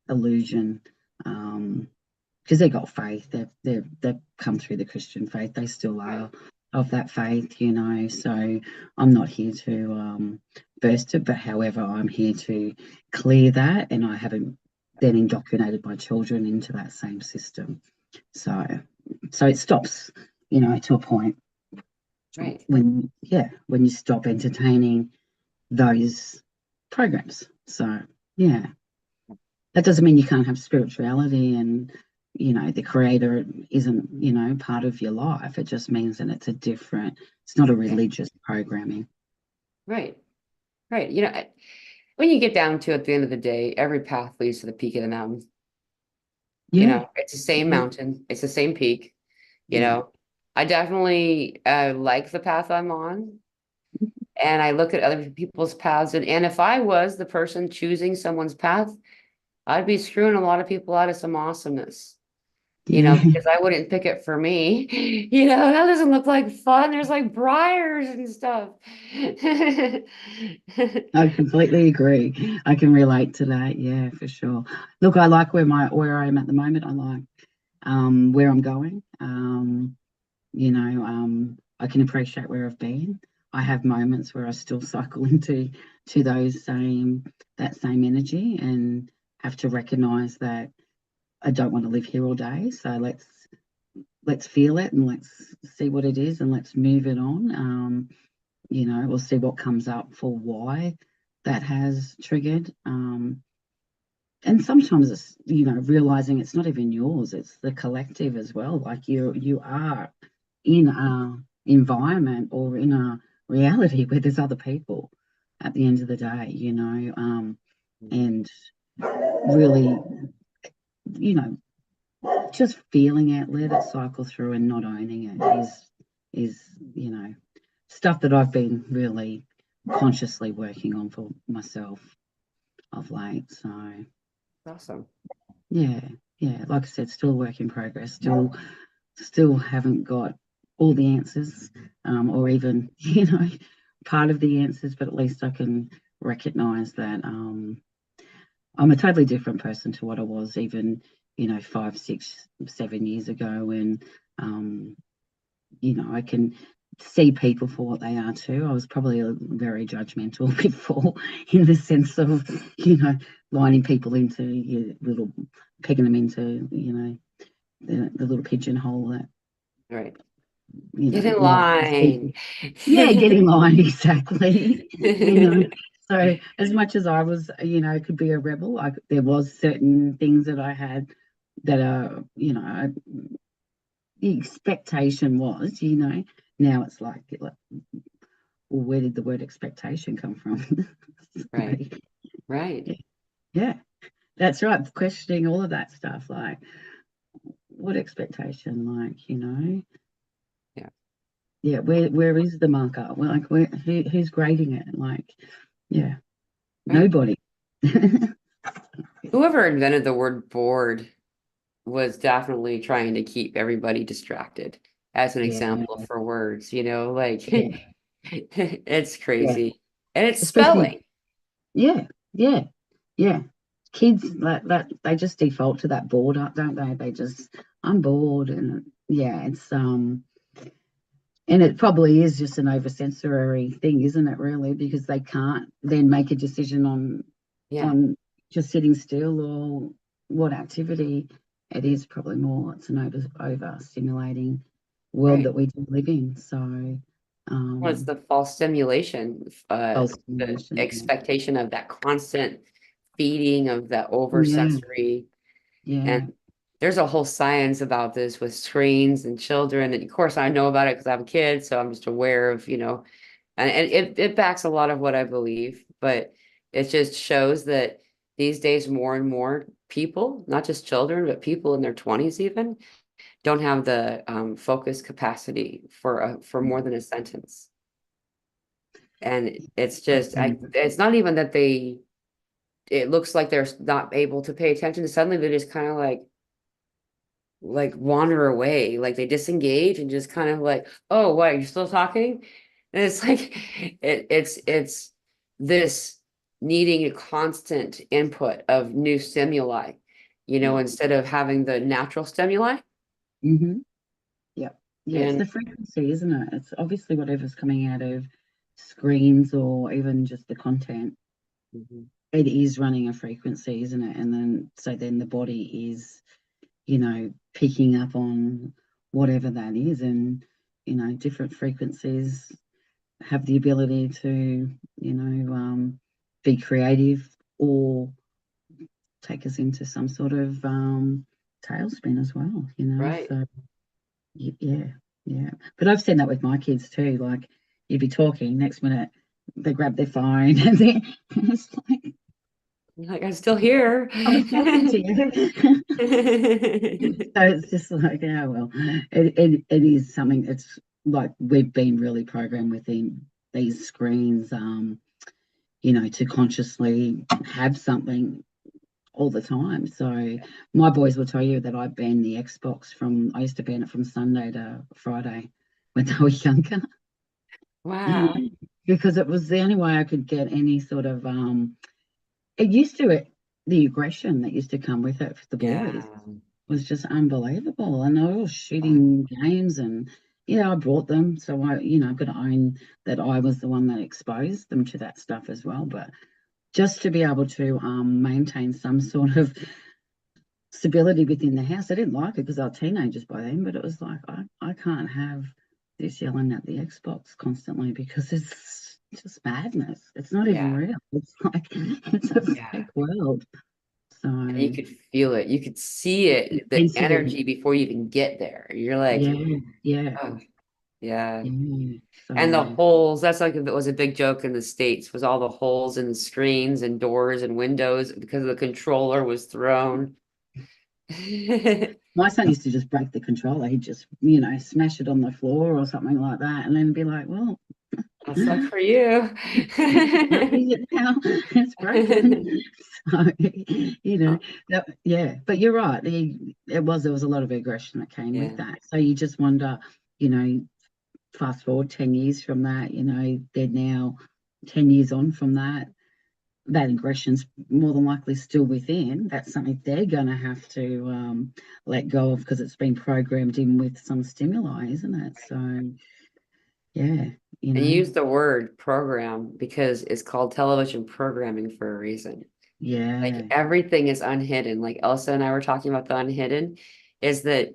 illusion, because they got faith. They've come through the Christian faith. They still right, are of that faith, So I'm not here to burst it, but however, I'm here to clear that, and I haven't then indoctrinated my children into that same system. So, so it stops, to a point right, when you stop entertaining those programs. So, yeah, that doesn't mean you can't have spirituality and, the creator isn't, part of your life. It just means that it's not a yeah, religious programming. right, right. When you get down to it, at the end of the day, every path leads to the peak of the mountain. Yeah, It's the same yeah, mountain, it's the same peak. You yeah, know, I definitely like the path I'm on, and I look at other people's paths, and if I was the person choosing someone's path, I'd be screwing a lot of people out of some awesomeness. yeah. Because I wouldn't pick it for me. That doesn't look like fun. There's like briars and stuff. I completely agree. I can relate to that. Yeah, for sure. Look, I like where I am at the moment. I like where I'm going. I can appreciate where I've been. I have moments where I still cycle into to that same energy and have to recognize that I don't want to live here all day. So let's feel it and let's see what it is and let's move it on. We'll see what comes up for why that has triggered. And sometimes it's realizing it's not even yours, it's the collective as well. Like you are in a environment or in a reality where there's other people at the end of the day, and really, you know just feeling it, let it cycle through and not owning it is stuff that I've been really consciously working on for myself of late. So Awesome. yeah, yeah, like I said, still a work in progress. Still haven't got all the answers, or even part of the answers, but at least I can recognize that I'm a totally different person to what I was even 5, 6, 7 years ago. And um, I can see people for what they are too. I was probably very judgmental before, in the sense of lining people into your little, pegging them into the little pigeonhole that Right. Get in life is line. people. Yeah, get in line. Exactly. So as much as I was, could be a rebel, there was certain things that I had that are, the expectation was, now it's like, well, where did the word expectation come from? Right. Like, Right. yeah, yeah, that's right. Questioning all of that stuff, like what expectation, like, Yeah. yeah, where is the marker? Well, like, who's grading it? Like, yeah, Right. nobody. Whoever invented the word bored was definitely trying to keep everybody distracted as an Yeah, example for words, like yeah, it's yeah. crazy. And it's Especially, spelling. yeah, yeah, yeah. Kids that they just default to that bored up, don't they? They just, I'm bored, and yeah, it's and it probably is just an oversensory thing, isn't it? Really, because they can't then make a decision Yeah. on just sitting still or what activity it is. Probably more, it's an over stimulating. world Right. that we do live in. So, Well, it's um, the false stimulation, false the stimulation. expectation of that constant feeding of that Yeah, oversensory. yeah, And there's a whole science about this with screens and children. And of course, I know about it because I have kids, so I'm just aware of, and it backs a lot of what I believe, but it just shows that these days more and more people, not just children, but people in their 20s even, don't have the focus capacity for more than a sentence. And it's just it's not even that it looks like they're not able to pay attention. Suddenly they just kind of like wander away, like they disengage and just kind of like, oh, what, you're still talking? And it's like it's this needing a constant input of new stimuli, yeah. instead of having the natural stimuli. Mm-hmm. Yeah. Yeah, it's And the frequency, isn't it? It's obviously whatever's coming out of screens or even just the content. Mhm. It is running a frequency, isn't it? And then so then the body is, picking up on whatever that is, and different frequencies have the ability to, be creative or take us into some sort of tailspin as well, Right. So yeah, yeah. But I've seen that with my kids too. Like you'd be talking, next minute they grab their phone and it's like, Like, I'm still here. I was talking to you. So it's just like, yeah, well, it is something. It's like we've been really programmed within these screens, to consciously have something all the time. So my boys will tell you that I banned the Xbox I used to ban it from Sunday to Friday when they were younger. Wow. Because it was the only way I could get any sort of it used to the aggression that used to come with it for the Yeah. boys was just unbelievable. And they were all Wow. shooting games and I brought them. So I've got to own that I was the one that exposed them to that stuff as well. But just to be able to maintain some sort of stability within the house. I didn't like it because they were teenagers by then, but it was like I can't have this yelling at the Xbox constantly because it's just madness. It's not even Yeah. real. It's like it's a Yeah. fake world. So And you could feel it. You could see it, the intensity. energy before you even get there. You're like, Yeah, yeah, oh, yeah. yeah. And the So holes, that's like, it was a big joke in the States, was all the holes in the screens and doors and windows because the controller was thrown. my son used to just break the controller. He'd just, smash it on the floor or something like that, and then be like, "Well, That's luck for you. can't use it now. It's broken." So, yeah. But you're right. There was a lot of aggression that came with Yeah. that. So you just wonder, you know, fast forward 10 years from that, they're now 10 years on from that. That aggression's more than likely still within. That's something they're going to have to let go of because it's been programmed in with some stimuli, isn't it? So, yeah, you And know, use the word program because it's called television programming for a reason. Like yeah. everything is unhidden. Like Elsa and I were talking about the unhidden, is that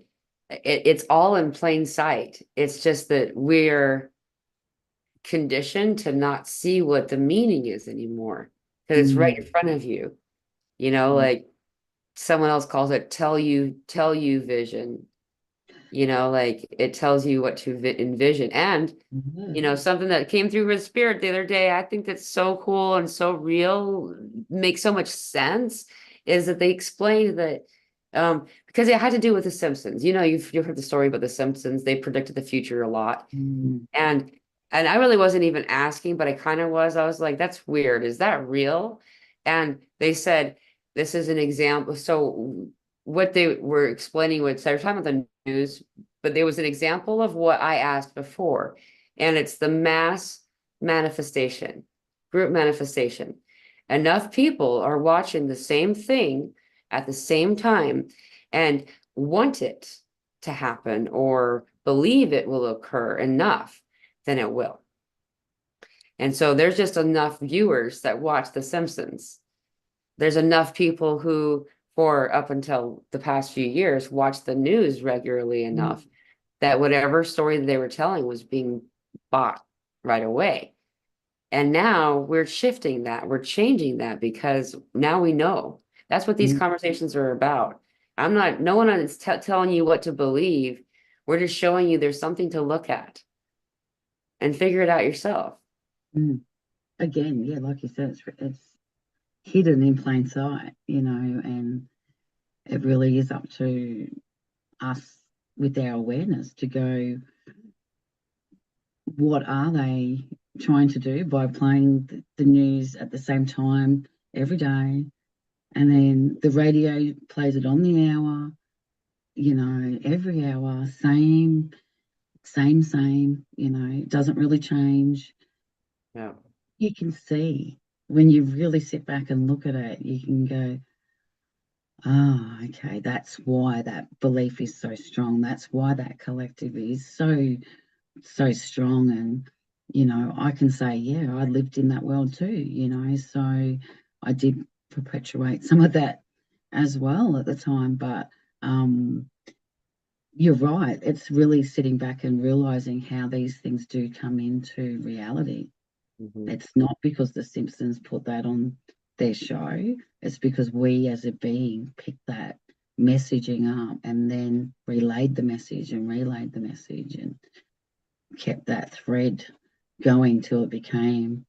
it's all in plain sight. It's just that we're conditioned to not see what the meaning is anymore because it's right in Mm, front of you. yeah. Like someone else calls it tell you vision. Like it tells you what to envision. And Yeah. something that came through with spirit the other day, I think that's so cool and so real, makes so much sense, is that they explained that because it had to do with the Simpsons. You've heard the story about the Simpsons. They predicted the future a lot. Mm, And I really wasn't even asking, but I kind of was. I was like, that's weird. Is that real? And they said, this is an example. So what they were explaining was, they were talking about the news, but there was an example of what I asked before. And it's the mass manifestation, group manifestation. Enough people are watching the same thing at the same time and want it to happen or believe it will occur enough, then it will. And so there's just enough viewers that watch The Simpsons. There's enough people who, for up until the past few years, watch the news regularly mm, enough that whatever story they were telling was being bought right away. And now we're shifting that, we're changing that because now we know. That's what these Mm, conversations are about. I'm not, no one is telling you what to believe. We're just showing you there's something to look at and figure it out yourself. mm. Again, yeah, like you said, it's hidden in plain sight, and it really is up to us with our awareness to go, what are they trying to do by playing the news at the same time every day? And then the radio plays it on the hour, every hour, same, it doesn't really change. Yeah. You can see when you really sit back and look at it, you can go, oh, okay, that's why that belief is so strong. That's why that collective is so strong. And I can say, yeah, I lived in that world too, so I did perpetuate some of that as well at the time. But you're right, it's really sitting back and realizing how these things do come into reality. Mhm. It's not because the Simpsons put that on their show. It's because we as a being picked that messaging up and then relayed the message and relayed the message and kept that thread going till it became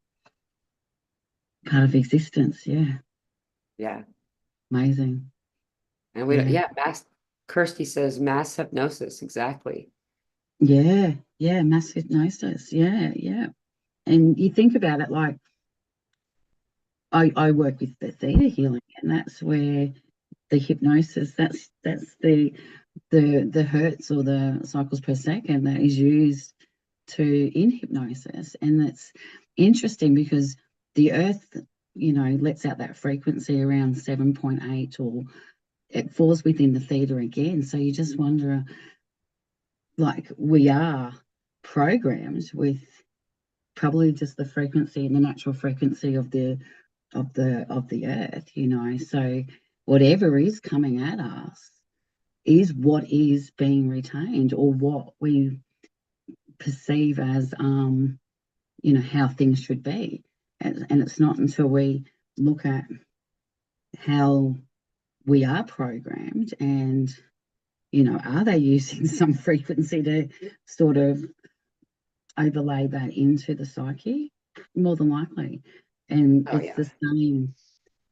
part of existence. Yeah. Yeah. Amazing. And we don't, Yeah. yeah, Kirsty says mass hypnosis. Exactly. Yeah. Yeah. Mass hypnosis. Yeah. Yeah. And you think about it like I work with the theta healing, and that's where the hypnosis, that's the hertz or the cycles per second that is used to in hypnosis. And it's interesting because the earth, lets out that frequency around 7.8, or it falls within the theta again. So you just wonder, like, we are programmed with probably just the frequency and the natural frequency of the earth, so whatever is coming at us is what is being retained, or what we perceive as how things should be. And it's not until we look at how we are programmed, and are they using some frequency to sort of overlay that into the psyche? More than likely. And Oh it's yeah.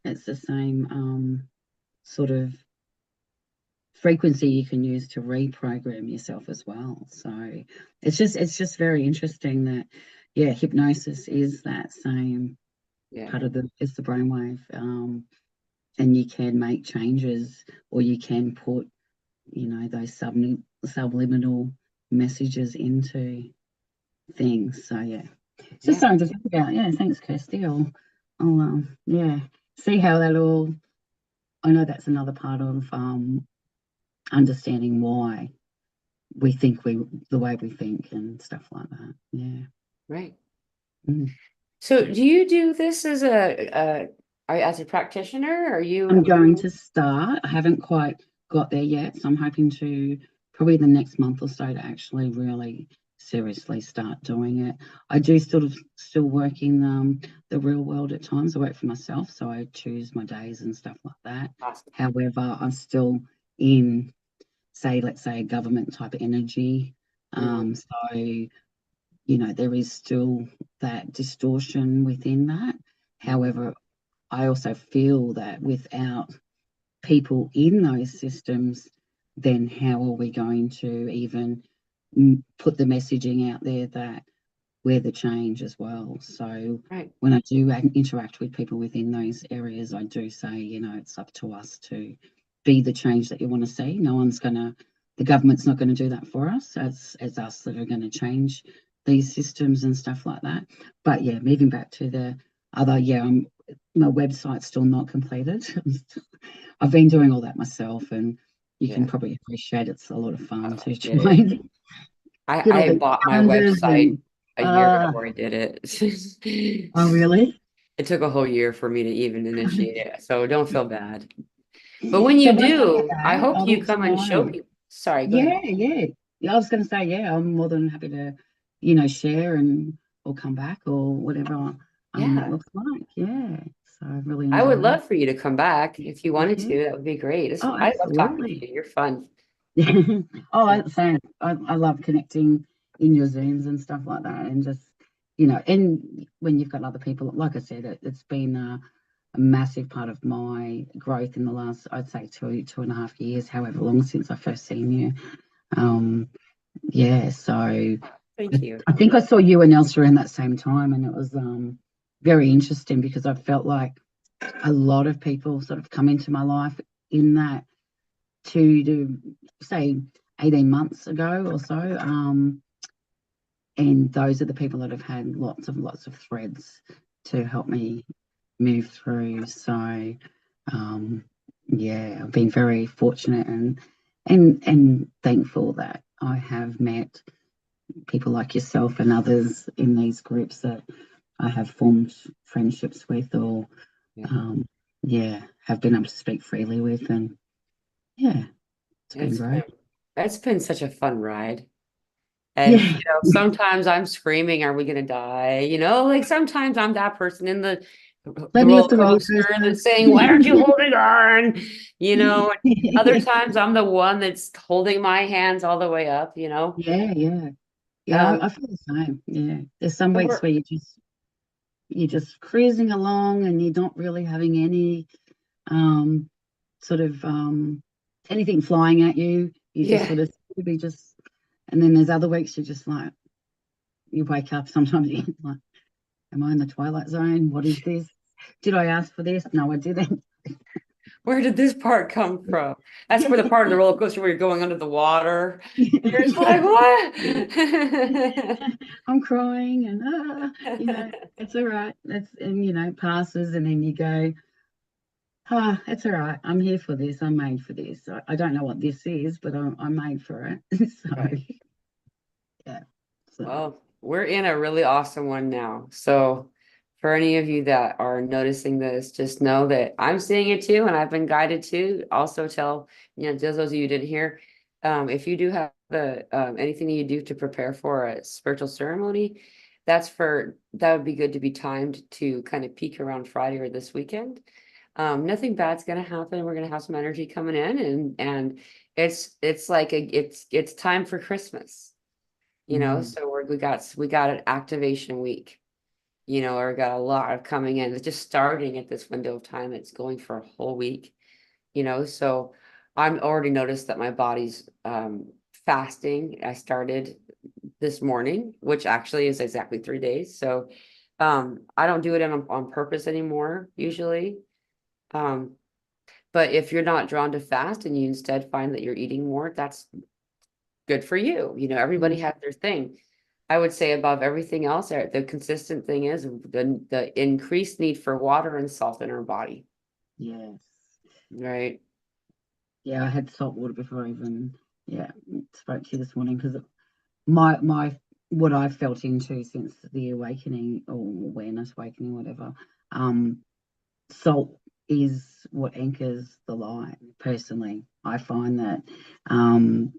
the same sort of frequency you can use to reprogram yourself as well. So it's just very interesting that, yeah, hypnosis is that same Yeah. part of it's the brainwave. And you can make changes, or you can put those subliminal messages into things. So yeah, it's just Yeah. something to think about. Yeah, thanks, Kirsty. I'll yeah, see how that all. I know that's another part of understanding why we think the way we think and stuff like that. Yeah. Right. Mm. So do you do this as as a practitioner? Are I'm you? going to start. I haven't quite got there yet, so I'm hoping to probably the next month or so to actually really seriously start doing it. I do still work in the real world at times. I work for myself, so I choose my days and stuff like that. Awesome. However, I'm still in, say, let's say, a government type of energy. Mhm. So there is still that distortion within that. Mhm. However, I also feel that without people in those systems, then how are we going to even put the messaging out there that we're the change as well? So Right. when I do interact with people within those areas, I do say, it's up to us to be the change that you want to see. The government's not going to do that for us. It's us that are going to change these systems and stuff like that. But yeah, moving back to the other, yeah, my website's still not completed. I've been doing all that myself, and you can Yeah. probably appreciate it's a lot of fun to It is. try and get all I the bought my calendars website and a year before I did it. oh really? It took a whole year for me to even initiate it, so don't feel bad. But when So you when I get do, I that, hope I'll you let you come and show know. people. Sorry, go ahead. Yeah, yeah. Yeah, I was going to say, yeah, I'm more than happy to, share and or come back or whatever it Yeah. looks like. Yeah. So I really I would enjoyed. love for you to come back if you wanted Yeah. to. That would be great. Oh, I love talking to absolutely. you. You're fun. Oh, Yeah. same. I love connecting in your Zooms and stuff like that, and just and when you've got other people, like I said, it's been a massive part of my growth in the last, I'd say, 2.5 years, however long since I first seen you. Um, yeah, so Thank you. I think I saw you and Elsa around that same time, and it was very interesting because I felt like a lot of people sort of come into my life in that 2 to say 18 months ago or so. And those are the people that have had lots of threads to help me move through. So yeah, I've been very fortunate and thankful that I have met people like yourself and others in these groups that I have formed friendships with or Yeah. um yeah, have been able to speak freely with, and yeah, it's been It's great. been it's been such a fun ride. And Yeah. sometimes I'm screaming, "Are we gonna die?" Like sometimes I'm that person in the Plenty of roller the roller coaster coaster. that's saying, "Why aren't you holding on?" And other Yeah, times I'm the one that's holding my hands all the way up. yeah. Yeah, Um, I feel the same. Yeah. There's some and weeks we're where you're just cruising along and you're not really having any um sort of anything flying at you. You just yeah. sort of be just, and then there's other weeks you're just like, you wake up sometimes you're like, am I in the twilight zone? What is this? Did I ask for this? No, I didn't. Where did this part come from? That's where the part of the roller coaster where you're going under the water. You're just like, Yeah. what? I'm crying and it's all right. That's, and passes, and then you go, it's all right. I'm here for this. I'm made for this. I don't know what this is, but I'm made for it. So Right. yeah. So Well, we're in a really awesome one now. So, for any of you that are noticing this, just know that I'm seeing it too, and I've been guided to. Also, tell just those of you who didn't hear, if you do have anything that you do to prepare for a spiritual ceremony, that would be good to be timed to kind of peak around Friday or this weekend. Nothing bad's gonna happen. We're gonna have some energy coming in, and it's like it's time for Christmas. mm, So we got an activation week, or we got a lot of coming in. It's just starting at this window of time. It's going for a whole week, so I'm already noticed that my body's fasting. I started this morning, which actually is exactly 3 days. So I don't do it on purpose anymore, usually. Um, but if you're not drawn to fast and you instead find that you're eating more, that's good for you. Everybody mm, has their thing. I would say above everything else, the consistent thing is the increased need for water and salt in our body, yes. right? Yeah, I had salt water before I even spoke to you this morning, because my what I've felt into since the awakening or awareness awakening, whatever, um, salt is what anchors the light. Personally, I find that um,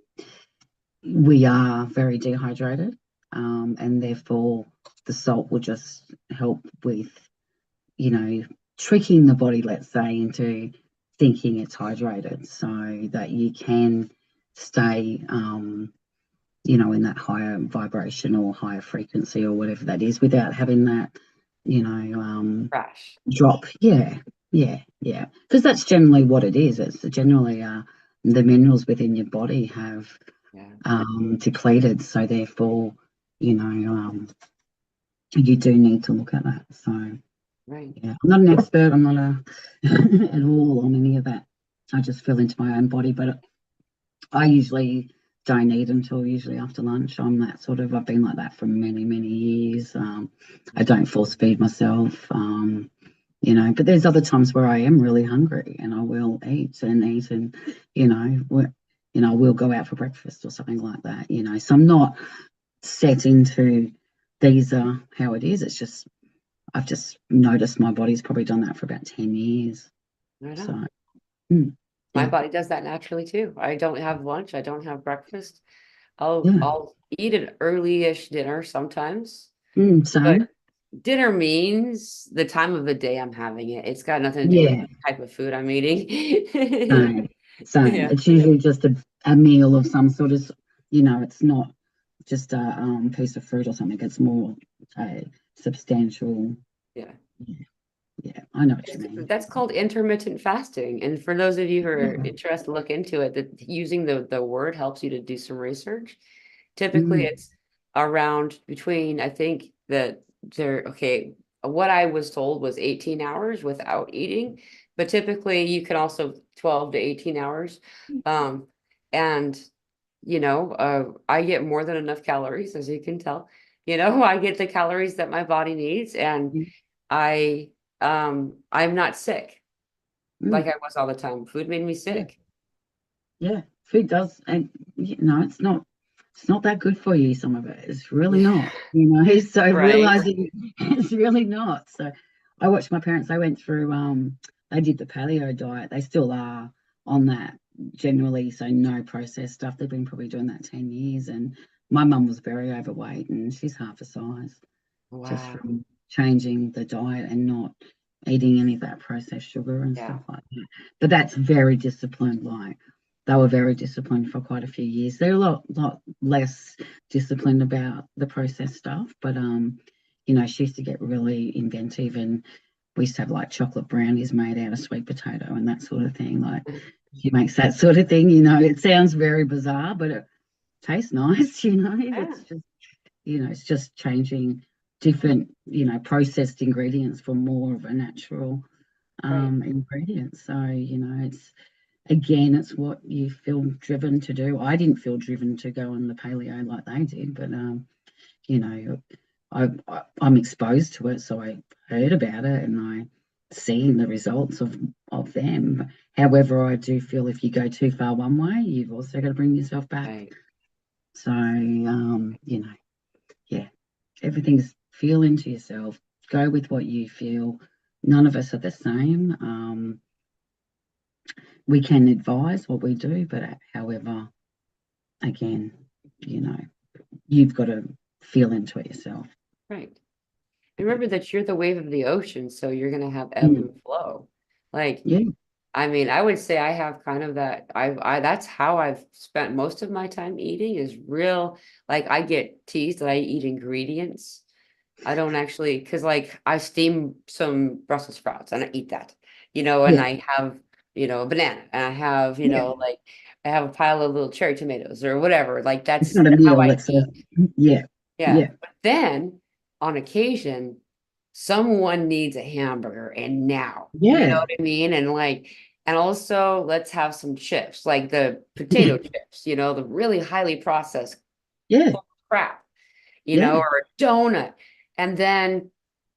we are very dehydrated, and therefore the salt will just help with, you know, tricking the body, let's say, into thinking it's hydrated, so that you can stay, in that higher vibration or higher frequency or whatever that is, without having that, Crash. drop. Yeah, yeah. Because that's generally what it is. It's generally the minerals within your body have Yeah, depleted, so therefore, you know, you do need to look at that. So right. yeah, I'm not an expert. I'm not at all on any of that. I just feel into my own body, but I usually don't eat until usually after lunch. I've been like that for many, many years. I don't force feed myself, but there's other times where I am really hungry and I will eat and, you know, I will go out for breakfast or something like that, So I'm not set into these are how it is. It's just, I've just noticed my body's probably done that for about 10 years. I know. So, mm, My yeah. body does that naturally too. I don't have lunch. I don't have breakfast. Yeah. I'll eat an early-ish dinner sometimes, but Same. dinner means the time of the day I'm having it. It's got nothing to do with Yeah. the type of food I'm eating. Same. Same. Yeah. It's usually just a meal of some sort of, it's not just a piece of fruit or something. It's more a substantial. Yeah. Yeah. Yeah. I know what you mean. That's called intermittent fasting. And for those of you who are Yeah. interested to look into it, that using the word helps you to do some research. Typically, Mm, it's around between, I think that okay, what I was told was 18 hours without eating, but typically you can also 12 to 18 hours. Um, and, I get more than enough calories, as you can tell. I get the calories that my body needs, and mm, I, I'm not sick like mm. I was all the time. Food made me Yeah. sick. Yeah. Food does, and it's not that good for you, some of it. It's really Yeah, not, so right. realizing it's really not. So I watched my parents, they went through they did the paleo diet. They still are on that generally, so no processed stuff. They've been probably doing that 10 years. And my mum was very overweight and she's half a size just Wow. from changing the diet and not eating any of that processed sugar and Yeah, stuff like that. But that's very disciplined. Like they were very disciplined for quite a few years. They're a lot less disciplined about the processed stuff, but she used to get really inventive, and we used to have like chocolate brownies made out of sweet potato and that sort of thing. Like she makes that sort of thing. It sounds very bizarre, but it tastes nice. yeah, It's just changing different, processed ingredients for more of a natural right. ingredients. So, it's what you feel driven to do. I didn't feel driven to go on the paleo like they did, but you know, I'm exposed to it, so I heard about it and I seen the results of them. However, I do feel if you go too far one way, you've also got to bring yourself back. Right. So, yeah, everything's feel into yourself. Go with what you feel. None of us are the same. We can advise what we do, but however, again, you know, you've got to feel into it yourself. Right. Remember that you're the wave of the ocean, so you're gonna have ebb Mm, and flow. Like, yeah, I mean, I would say I have kind of that. I that's how I've spent most of my time eating is real. Like, I get teased that I eat ingredients. I don't actually, because like I steam some Brussels sprouts and I eat that, and yeah, I have, a banana and I have, yeah. like I have a pile of little cherry tomatoes or whatever. Like It's that's not a how meal. I It's a eat. yeah, Yeah. yeah, But then on occasion, someone needs a hamburger and now, you know yeah, what I mean? And like, and also let's have some chips, like the yeah, potato chips, the really highly processed yeah, crap, yeah, or a donut. And then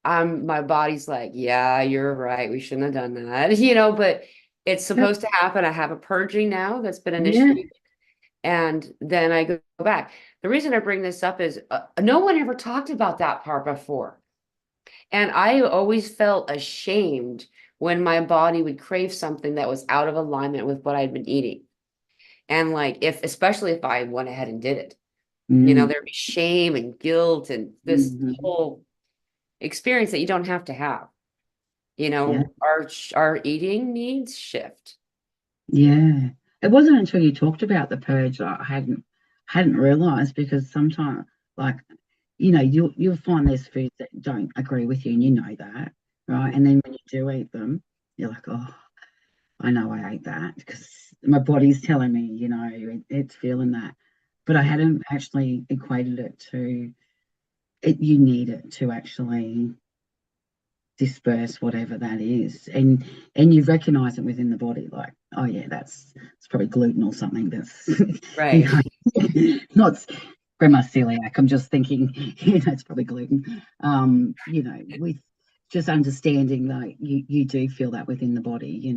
my body's like, yeah, you're right. We shouldn't have done that, but it's yep, supposed to happen. I have a purging now that's been yeah. initiated, and then I go back. The reason I bring this up is no one ever talked about that part before. And I always felt ashamed when my body would crave something that was out of alignment with what I'd been eating. And like, especially if I went ahead and did it, Mm, there'd be shame and guilt and this mhm, whole experience that you don't have to have. yeah, Our eating needs shift. yeah. It wasn't until you talked about the purge that I hadn't realized, because sometimes, like, you'll find there's foods that don't agree with you, and you know that, right? Mhm. And then when you do eat them, you're like, oh, I know I ate that because my body's telling me, it's feeling that. But I Yeah, hadn't actually equated it to it. You need it to actually disperse whatever that is, and you recognize it within the body, like, oh yeah, that's it's probably gluten or something. That's you right. know not from my celiac. I'm just thinking, it's probably gluten. With just understanding that you do feel that within the body,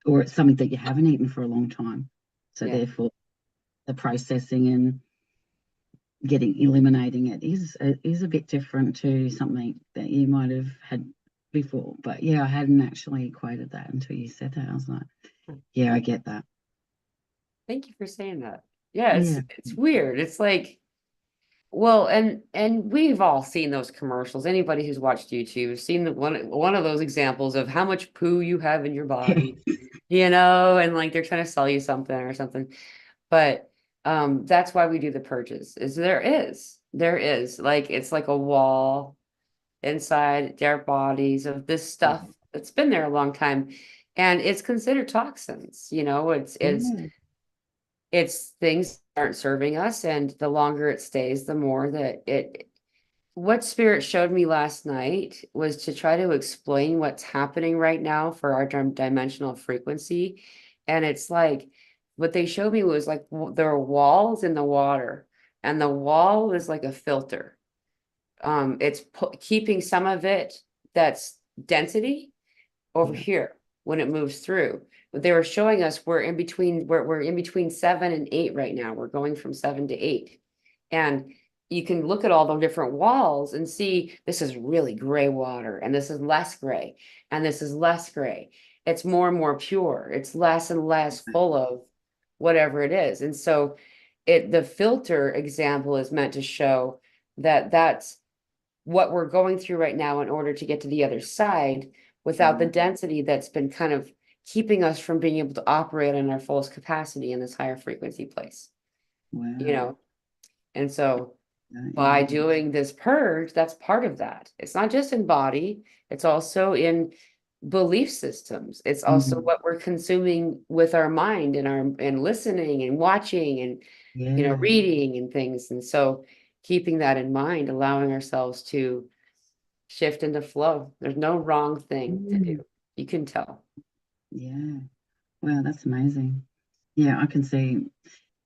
or it's something that you haven't eaten for a long time. So Yeah. therefore, the processing and eliminating it is a bit different to something that you might have had before. But yeah, I hadn't actually equated that until you said that. I was like, yeah, I get that. Thank you for saying that. Yeah, Yeah. it's weird. It's like, well, and we've all seen those commercials. Anybody who's watched YouTube has seen one of those examples of how much poo you have in your body, and like they're trying to sell you something or something. But that's why we do the purges, is there is like it's like a wall inside their bodies of this stuff that's been there a long time. And it's considered toxins, Yeah. it's things that aren't serving us, and the longer it stays, the more that it what spirit showed me last night was to try to explain what's happening right now for our dimensional frequency. And it's like what they showed me was like there are walls in the water, and the wall is like a filter. It's keeping some of it that's density over Yeah. here when it moves through. But they were showing us we're in between 7 and 8 right now. We're going from 7 to 8. And you can look at all the different walls and see this is really gray water, and this is less gray, and this is less gray. It's more and more pure. It's less and less full of whatever it is. And so the filter example is meant to show that that's what we're going through right now in order to get to the other side without the density that's been kind of keeping us from being able to operate in our fullest capacity in this higher frequency place, you Wow. know? And so by Yeah. doing this purge, that's part of that. It's not just in body, it's also in belief systems. It's also Mm. what we're consuming with our mind and our and listening and watching and Yeah. reading and things. And so keeping that in mind, allowing ourselves to shift into flow. There's no wrong thing to do. Mm. You can tell. Yeah. Wow, that's amazing. Yeah, I can see.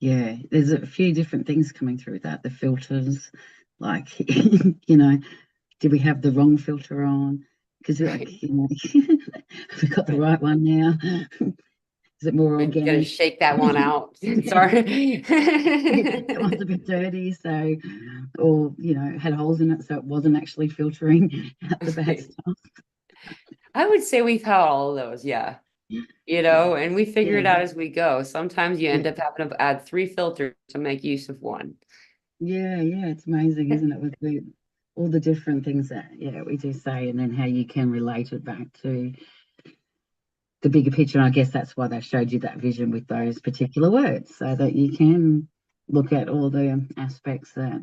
Yeah, there's a few different things coming through that. The filters, like, did we have the wrong filter on? Because, Right. like, have we got the Right. right one now? Is it more We're gonna organic? shake that one out. Sorry. That one's a bit dirty, so, or, had holes in it, so it wasn't actually filtering out the bad stuff. I would say we've had all of those, yeah. Yeah, And we figure it yeah, out as we go. Sometimes you yeah, end up having to add 3 filters to make use of one. yeah, yeah. It's amazing, isn't it? With all the different things that, yeah, we do say, and then how you can relate it back to the bigger picture. And I guess that's why they showed you that vision with those particular words, so that you can look at all the aspects that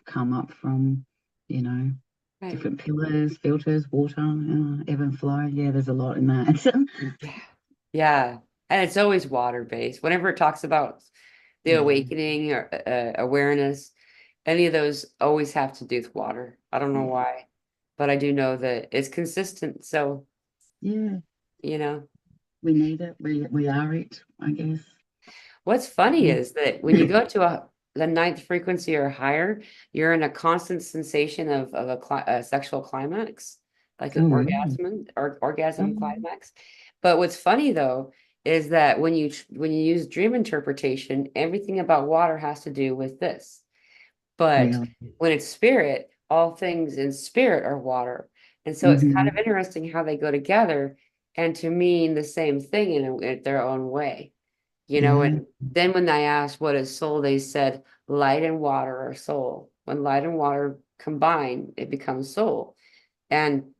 come up from, you know, Right. different pillars, filters, water, ebb and flow. Yeah, there's a lot in that. Yeah. Yeah. And it's always water based. Whenever it talks about the Yeah, awakening or awareness, any of those always have to do with water. I don't know yeah, why, but I do know that it's consistent. So, yeah. you know, We need it. We are it, I guess. what's funny Yeah. is that when you go to the ninth frequency or higher, you're in a constant sensation of a sexual climax, like an Oh, really? orgasm Oh, climax. But what's funny though is that when you use dream interpretation, everything about water has to do with this. But really? when it's spirit, all things in spirit are water. And so it's kind of Mm-hmm. interesting how they go together and to mean the same thing in their own way. Yeah. And then when I asked what is soul, they said light and water are soul. When light and water combine, it becomes soul. And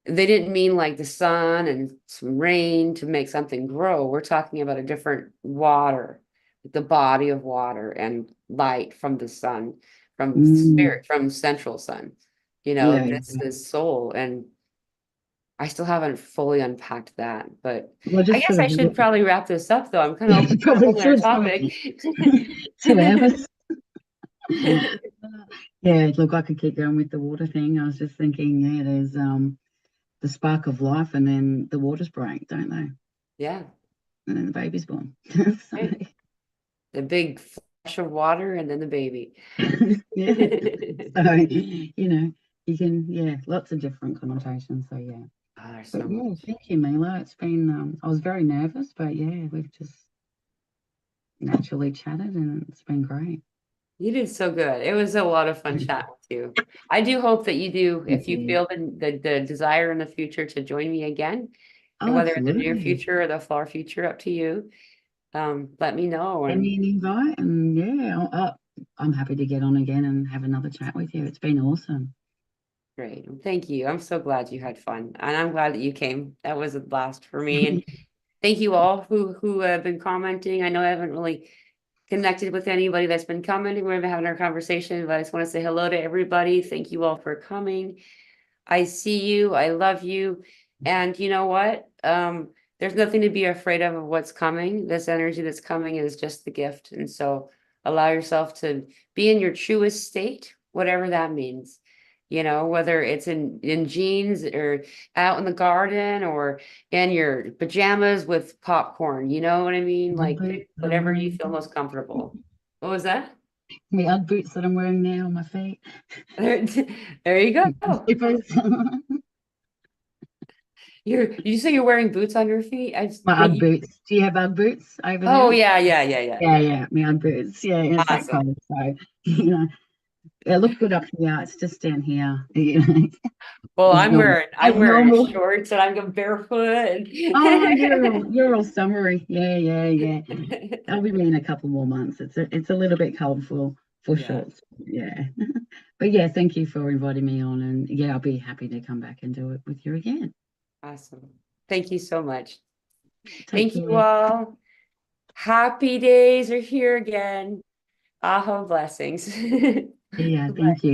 they didn't mean like the sun and some rain to make something grow. We're talking about a different water, the body of water and light from the sun, from Mm. spirit, from central sun. Yeah. This is soul. And I still haven't fully unpacked that, but Well, I just guess sort I of should look. probably wrap this up though. I'm kind of Yeah, open you to a probably whole nother should. topic. 2 hours. Yeah, look, I could keep going with the water thing. I was just thinking, yeah, there's the spark of life, and then the waters break, don't they? Yeah, And then the baby's born. So, right. The big flash of water and then the baby. yeah. So, you can, yeah, lots of different connotations. So, yeah. Oh, there's But so yeah, much. thank you, Mila. It's been, I was very nervous, but yeah, we've just naturally chatted and it's been great. You did so good. It was a lot of fun chatting with you. I do hope that you do, Thank if you you. feel the desire in the future to join me again, and Oh, whether in the near absolutely. future or the far future, up to you. let me know. Send And me an invite, and yeah, I'm happy to get on again and have another chat with you. It's been awesome. great. Thank you. I'm so glad you had fun. And I'm glad that you came. That was a blast for me. And thank you all who have been commenting. I know I haven't really connected with anybody that's been commenting. We're having our conversation, but I just want to say hello to everybody. Thank you all for coming. I see you. I love you. And you know what? There's nothing to be afraid of what's coming. This energy that's coming is just the gift. And so allow yourself to be in your truest state, whatever that means. You know, whether it's in jeans or out in the garden or in your pajamas with popcorn, you know what I mean? My Like boots pick that I'm whatever you wearing, feel most comfortable. What was that? my odd boots that I'm wearing now on my feet. There, there you go. Slippers. You say you're wearing boots on your feet? My But Ugg boots. Do you have Ugg boots over oh there? yeah, yeah, yeah, yeah. Yeah, yeah, my Ugg boots. Yeah, it's that Awesome. cold. So, you know, they look good up here. It's just down here, you know, Well, as normal. I'm As wearing normal. shorts and I'm barefoot. Oh, you're all summery. Yeah, yeah, yeah. I'll be in a couple more months. It's a little bit cold for Yeah, shorts. Yeah. But yeah, thank you for inviting me on, and yeah, I'll be happy to come back and do it with you again. awesome. Thank you so much. Take Thank you care. all. Happy days are here again. Aho blessings. Yeah, Bye. thank you.